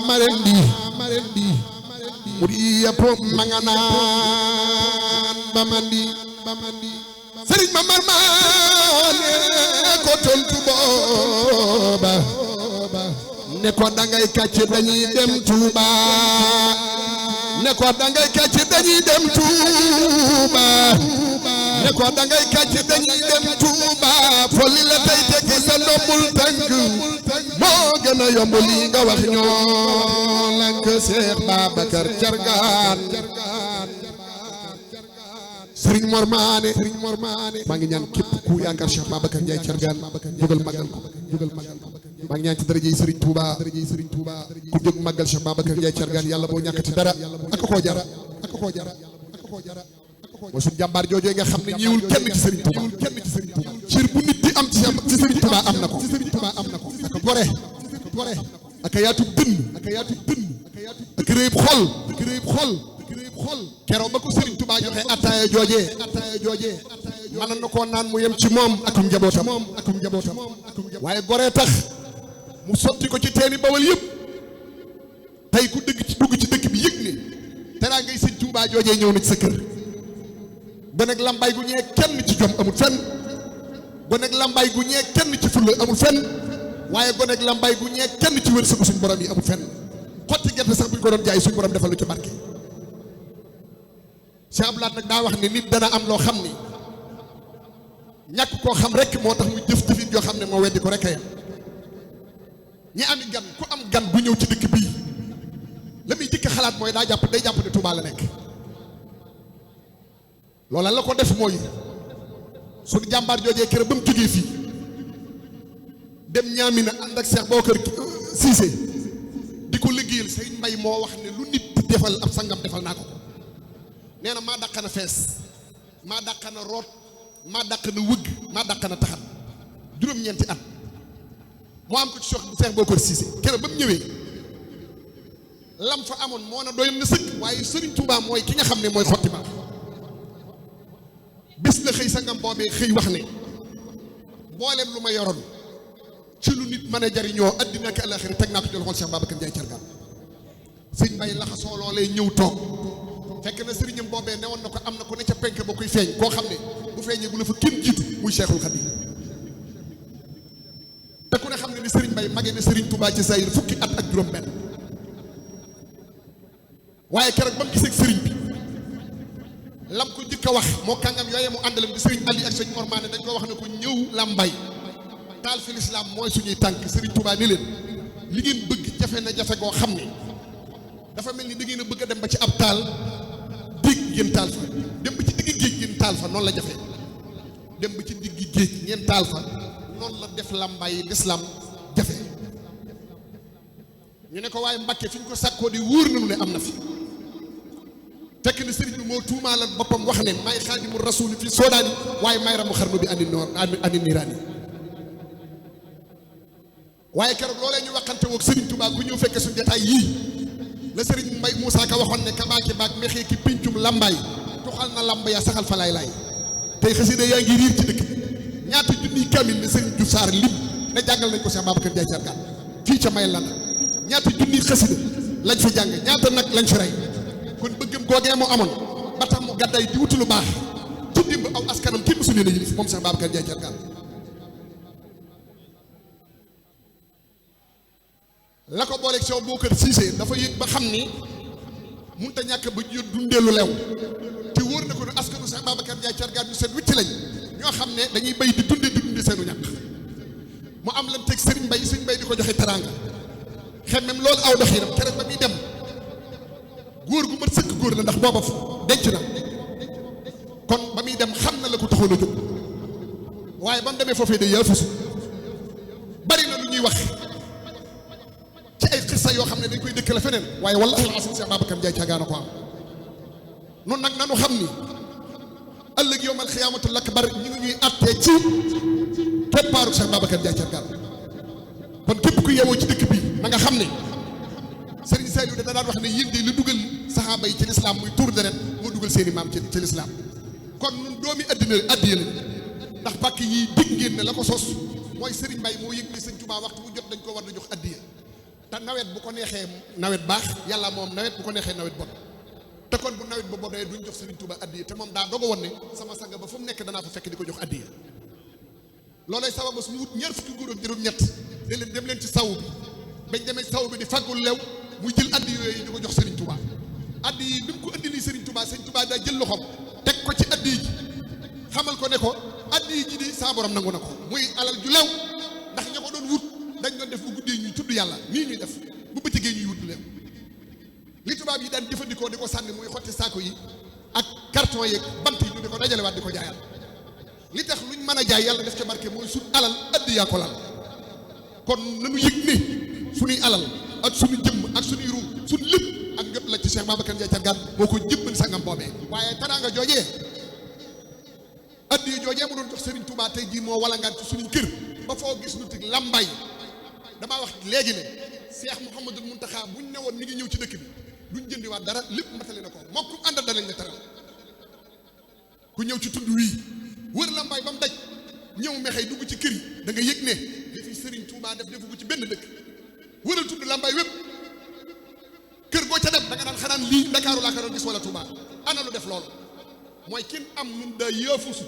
ma ren di mu di yëpp ma nga naan ba mandi Sëriñ Mamar Maane ko tontu booba ne ko dangay kàcc dañuy dem Tuuba ne ko dangay kàcc dañuy dem Tuuba ne ko dangay kàcc dañuy dem Tuuba folli la tey tekki sa ndombul tànk moo gën a yomb lii nga wax ñoo lank Seex Babacar Cargaan Sëriñ Mor Maane maa ngi ñaan képp ku yaakaar Cheikh Babacar Ndiaye Cargaan jógal magal ko maa ngi ñaan ci daraja yi Sëriñ Touba ku jóg magal Cheikh Babacar Ndiaye Cargaan yàlla boo ñàkkati dara ak koo jara mooy suñu jàmbaar joojee nga xam ne ñëwul kenn ci Sëriñ Touba cër bu nit di am ci Sëriñ Touba am na ko ak gore ak yaatu dënn ak réeb xol keroog ba ko Sëriñ Touba joxe attaaya joojee mën na koo naan mu yem ci moom akum njabootam waaye goree tax mu sotti ko ci teeni Bawol yëpp tey ku dugg ci dëkk bi yëg ne teraa ngay Sëriñ Touba joojee ñëw na ci sa kër gonek lambaay gu ñee kenn ci jom amul fenn gonek lambaay gu ñee kenn ci fulla amul fenn waaye gonek lambaay gu ñee kenn ci wërsëgu suñ borom yi amul fenn xotti gerte sax bu ñu ko doon jaay suñ borom defal lu ci barke Cheikh Abdoulaye nag daa wax ne nit dana am loo xam ni ñàkk koo xam rek moo tax muy jëf jëfin yoo xam ne moo weddi ko rek a yam ñi ami gan ku am gan bu ñëw ci dëkk bii la muy jëkk xalaat mooy day jàpp ne Touba la nekk loola la ko def mooy suñu jàmbaar joojee kër ba mu jógee fii dem ñaami na ànd ak Cheikh Bokar Cissé di ko liggéeyal Sëriñ Mbay moo wax ne lu nit defal ab sangam defal naa ko nee na maa dàq na fees maa dàq na root maa dàq na wëgg maa dàq na taxat juróom-ñeenti at moo am ko ci Cheikh Bokar Cissé kër ba mu ñëwee lam fa amoon moo na doyoon na sëkk waaye Sëriñ Touba mooy ki nga xam ne mooy xotti baax bis la xëy sangam boobee xëy wax ne mbooleem lu ma yoroon ci lu nit mën a jariñoo addina ak alaxira teg naa ko ci loxol Cheikh Babacar Ndiaye Cargaan sëñ Mbay laxasoo loolee ñëw toog fekk na sëriñam boobee ne woon na ko am na ko ne ca penk ba koy feeñ koo xam ne bu feeñee bu la fa kenn jiitu muy Cheikhul Khadim te ku ne xam ne ni Sëriñ Mbay magee ne Sëriñ Touba ci sayir fukki at ak juróom benn waaye keroog ba mu gisee sëriñ bi lam ko jëkk a wax moo kàngam yooyee mu àndalam di Sëriñ Ali ak Sëriñ Mor Maane dañ ko wax ne ko ñëw Lambaye taal fi lislaam mooy suñuy tànk Sëriñ Touba ni leen li ngeen bëgg jafe na jafe goo xam ne dafa mel ni da ngeen a bëgg a dem ba ci ab taal digg ngeen taal fa dem ba ci digg géej ngeen taal fa noonu la jafe dem ba ci digg géej ngeen taal fa noonu la def Lambaye lislaam jafe ñu ne ko waaye Mbàkke fi ñu ko sàkkoo di wóor nañu ne am na fi fekk ne sëriñ bi moo tuumaalal boppam wax ne may xaadimu rasuuli fi soodaani waaye may ramu xarnu bi ani niiraani waaye keroog loolee ñu waxante woog Sëriñ Touba ku ñëw fekke suñu jotaay yii la Sëriñ Mbay Moussa Ka waxoon ne kabaaki baak mexee ki pincum Lambaay tuxal na lamba ya saxal fa laay tey xasida yaa ngi riir ci dëkk bi ñaata junniy kamil ne Sëriñ Diouf Sarr lim ne jàngal nañ ko Cheikh Babacar Ndiaye Cargaan fii ca may lan ñaata junniy xasida lañ fi jàng ñaata nag lañ fi rey kon bëggam googee mu amoon ba tax mu gàdday di wutu lu baax ci dimb aw askanam kenn mësu leen a yilif moom Cheikh Babacar Ndiaye Cargaan la ko booleeg Cheikh Bokar Cissé dafa yëg ba xam ni mënut a ñàkk ba ñu dundee lu lew te wóor na ko ne askanu Cheikh Babacar Ndiaye Cargaan ñu seet wicc lañ ñoo xam ne dañuy bay di dundee dunde seenu ñàkk mu am lan teg sëriñ Mbay di ko joxe teraanga xemmem loolu aw doxinam keroog ba muy dem góor gu mat sëkk góor la ndax booba denc na kon ba muy dem xam na la ko taxoon a jóg waaye ba mu demee foofee de yaafusu bari na lu ñuy wax ci ay xissa yoo xam ne dañ koy dëkk la feneen waaye wallahi alazim Cheikh Babacar Ndiaye Thiargane ko am noonu nag nanu xam ni ëllëg yowmal xiyaamatul akbar ñu ngi ñuy attee ci keppaaru Cheikh Babacar Ndiaye Thiargane kon képp ku yeewoo ci dëkk bi na nga xam ne Serigne Saliou da daan wax ne yéen de lu dugal saxaaba yi ci lislaam muy tuur deret moo dugal seeni maam ci lislaam kon ñun doomi addina addiya lañ ndax pàkk yi dig ngeen ne la ko sos mooy Serigne Mbaye moo yëg ni Sëñ Tuubaa waxtu bu jot dañ ko war a jox addiya te nawet bu ko neexee nawet baax yàlla moom nawet bu ko neexee nawet bon te kon bu nawet ba bodee duñ jox Serigne Touba addiya te moom daa dogo woon ne sama sanga ba fu mu nekk danaa fa fekk di ko jox addiya loolay sabab su mu wut ñaar fukki góor ak juróom-ñett ne leen dem leen ci saw bi bañ demee saw bi di faggul lew muy jël addiya yooyu di ko jox Serigne Touba addiya yi bi mu ko indi lii Serigne Touba daa jël loxoom teg ko ci addiya ji xamal ko ne ko addiya ji di saa borom nangu na ko muy alal ju lew ndax ña ko doon wut dañ doon def bu guddee ñuy tudd yàlla nii ñuy def bu bëccëgee ñuy wut lu lew li tubaab yi daan jëfandikoo di ko sànni muy xotti saako yi ak carton yeeg bant yi ñu di ko dajalewaat di ko jaayaat li tax luñ mën a jaay yàlla def ca barke mooy suñ alal addiyaa ko lal kon nañu yëg ne suñuy alal ak suñu jëmm ak suñuy ruu suñ lépp ak njot la ci Cheikh Babacar Ndiaye Thiargane moo ko jëbbal sangam boobee waaye teraanga joojee addiya joojee mu doon jox Serigne Touba tey jii moo walangaan ci suñuy kër ba foo gis nu tig lambay damaa wax léegi ne Cheikh Mouhamadul Mountakha buñ ne woon mi ngi ñëw ci dëkk bi duñ jëndiwaat dara lépp matale na ko moo ku àndal danañ la teral ku ñëw ci tund wii wër lambaay ba mu daj ñëw mexey dugg ci kër yi da nga yëg ne li fi Serigne Touba defu ko ci benn dëkk wëral tudd lambaay wépp kër goo ca dem da nga daan xanaan lii Ndakaaru laa ko doon gis wala Touba ana lu def loolu mooy kin am nun daa yaafusu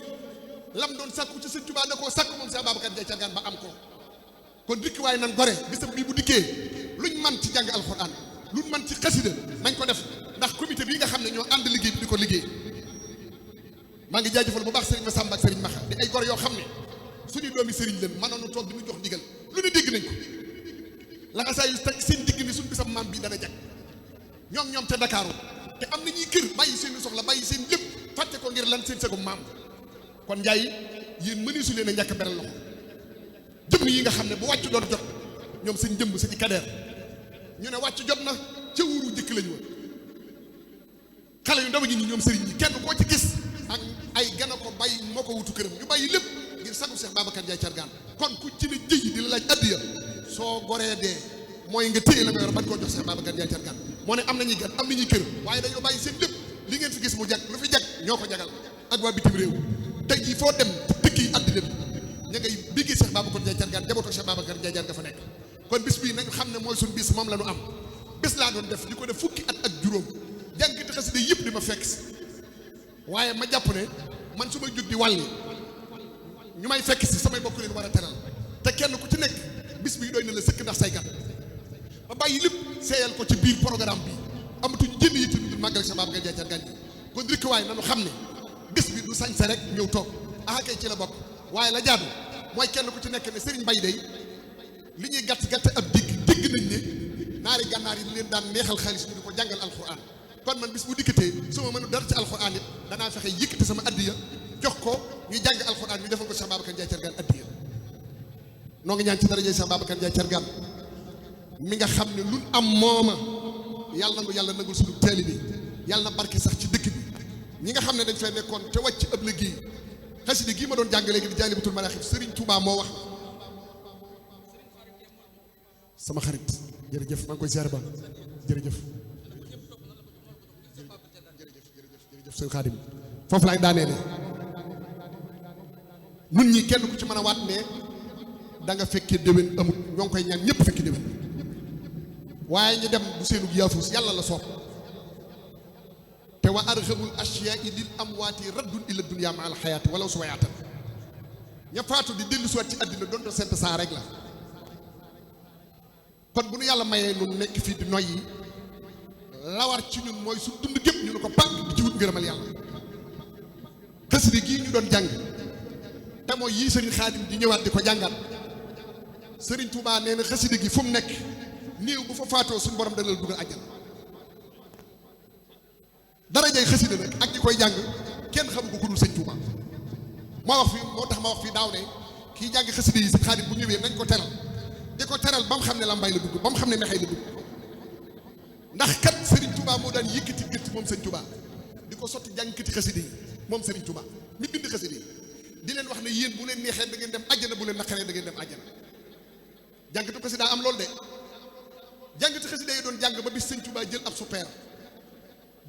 lam doon sàkku ci Serigne Touba da koo sàkku moom Cheikh Babacar Ndiaye Thiargane ba am ko kon dikk waaye nan gore bisam bii bu dikkee luñ man ci jàng alxuraan luñ man ci xasida nañ ko def ndax comité bii nga xam ne ñoo ànd liggéey bi di ko liggéey maa ngi jaajëfal bu baax Serigne Massamba ak Serigne Maxa di ay gor yoo xam ne suñuy doomi Serigne leen mënoon toog di ñu jox ndigal lu ne dégg nañ ko la nga saa yu teg seen digg ni suñ bisam maam bi dana jag ñoom te Dakaaru te am na ñuy kër bàyyi seen soxla bàyyi seen lépp fàtte ko ngir lan seen sagum maam kon njaay yéen mëni su leen a ñàkk beral loxo jëm yi nga xam ne bu wàcc doon jot ñoom seen jëmb sa ci kadeer ñu ne wàcc jot na ca wuuru jëkk lañu woon xale yu ndaw ñi ñoom sëriñ ñi kenn koo ci gis ak ay gana ko bàyyi moo ko wutu këram ñu bàyyi lépp ngir sagu Cheikh Babacar Ndiaye Thiargane kon ku ci ne jëyi di la laaj addiya soo goree dee mooy nga téye la nga yor ban koo jox Cheikh Babacar Ndiaye Thiargane moo ne am nañuy gan am nañuy kër waaye dañoo bàyyi seen lépp li ngeen fi gis mu jag lu fi jag ñoo ko jagal ak waa bitim réew tey jii foo dem dëkk yi àddina bi ña ngay biggi Cheikh Babacar Ndiaye Thiargane jabootu Cheikh Babacar Ndiaye Thiargane dafa nekk kon bis bii nañu xam ne mooy suñu bis moom la ñu am bis laa doon def di ko def fukki at ak juróom jànkiti xasida yëpp di ma fekk si waaye ma jàpp ne man su may jóg di wàlli ñu may fekk si samay bokk leen war a teral te kenn ku ci nekk bis bi doy na la sëkk ndax say gan ba bàyyi lépp seeyal ko ci biir programme bi amatuñu jënd yi tudd màggal Cheikh Babacar Ndiaye Thiargane bi kon rikk waaye nanu xam ne bis bi du sañse rek ñëw toog kay ci la bokk waaye la jaadu mooy kenn ku ci nekk ne Serigne Mbaye day li ñuy gàtt ab dégg nañ ne naari gànnaar yi leen daan neexal xaalis ñu di ko jàngal alxuraan kon man bis bu dikkatee su ma mënu dara ci alxuraan it danaa fexe yëkkati sama addiya jox ko ñuy jàng alxuraan ñu defal ko Cheikh Babacar Ndiaye Thiargane addiya noo ngi ñaan ci daraja Cheikh Babacar Ndiaye Thiargane mi nga xam ne luñ am mooma yàlla na yàlla nangul suñu teeli bi yàlla na barke sax ci dëkk bi ñi nga xam ne dañ fay nekkoon te wàcc ëpp liggéey xasida gii ma doon jàng léegi di Jaalibatul Maraaxib Serigne Touba moo wax sama xarit jërëjëf maa ngi koy ziar ba jërëjëf sëñ Xaadim foofu laay daanee ne nun ñi kenn ku ci mën a waat ne da nga fekkee déwén amut ñoo ngi koy ñaan ñëpp fekki déwén waaye ñu dem bu seenu yaafus yàlla la soob te wa arxabul ashyaa'i lil amwaati raddun ila dunya ma al xayaati walaw suwayaatan ña faatu di dellu siwaat ci àddina doon sent saa rek la kon bu nu yàlla mayee nun nekk fii di noyyi lawar ci ñun mooy su dund gépp ñu ne ko pànk di ci wut ngërëmal yàlla xasida gii ñu doon jàng te mooy yii sëriñ Xaadim di ñëwaat di ko jàngal sëriñ Touba nee na xasida gi fu mu nekk néew bu fa faatoo suñu borom dana la dugal àjjana darajay xasida nag ak ñi koy jàng kenn xamu ko ku dul sëñ Touba moo tax ma wax fii daaw ne kii jàng xasida yi sëñ Xaadim bu ñëwee nañ ko teral di ko teral ba mu xam ne Lambaay la dugg ba mu xam ne Mexey la dugg ndax kat Serigne Touba moo daan yëkkati gëtt moom sëñ Touba di ko sotti jàngkati xasida yi moom Serigne Touba mi bind xasida yi di leen wax ne yéen bu leen neexee da ngeen dem àjjana bu leen naqaree da ngeen dem àjjana jàngkatu xasida am loolu de jàngkati xasida yi doon jàng ba bis sëñ Touba jël ab super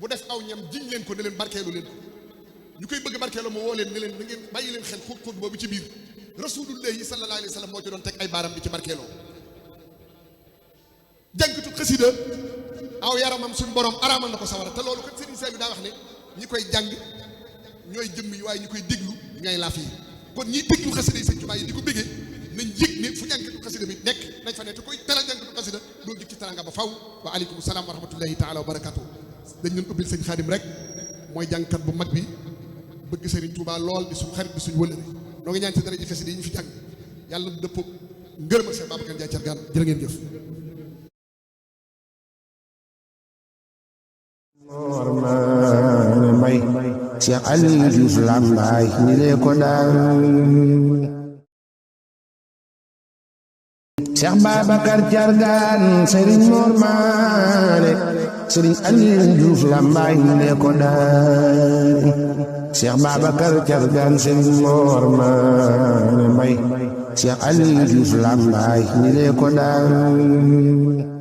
bu def aw ñam jiñ leen ko ne leen barkeelu leen ko ñu koy bëgg barkeelu ma woo leen ne leen da ngeen bàyyi leen xel xóot boobu ci biir rasulullahi sallallahu alayhi wa sallam moo ci doon teg ay baaram di ci barkeeloo jàngkatu xasida aw yaramam suñu borom araamal na ko sawara te loolu kat Serigne Saliou daa wax ne ñi koy jàng ñooy jëmm yi waaye ñi koy déglu ñooy laaf yi kon ñiy déglu xasida yi sëñ Tuubaa yi di ko bëggee nañ yëg ne fu jàngkatu xasida bi nekk nañ fa ne te koy teral jàngkatu xasida doo jëg ci teranga ba faw wa aleykum salaam wa rahmatullahi taala wa barakatuh dañ leen ubbil sëñ Xaadim rek mooy jàngkat bu mag bi bëgg Serigne Touba lool di suñu xarit di suñu wëllëre noo ngi ñaan ci dara ji xasida yi ñu fi jàng yàlla na dëppoo ngërëm ak Cheikh Babacar Ndiaye Thiergane jërë ngeen jëf Mormane Mbay Cheikh Aliou Diouf Lambaay ni lee ko daan Cheikh Babacar Thiergane Serigne Mormane Serigne Aliou Diouf Lambaay ni lee ko daan Cheikh Babacar Thiergane Serigne Mormane Mbay Cheikh Aliou Diouf Lambaay ni lee ko daan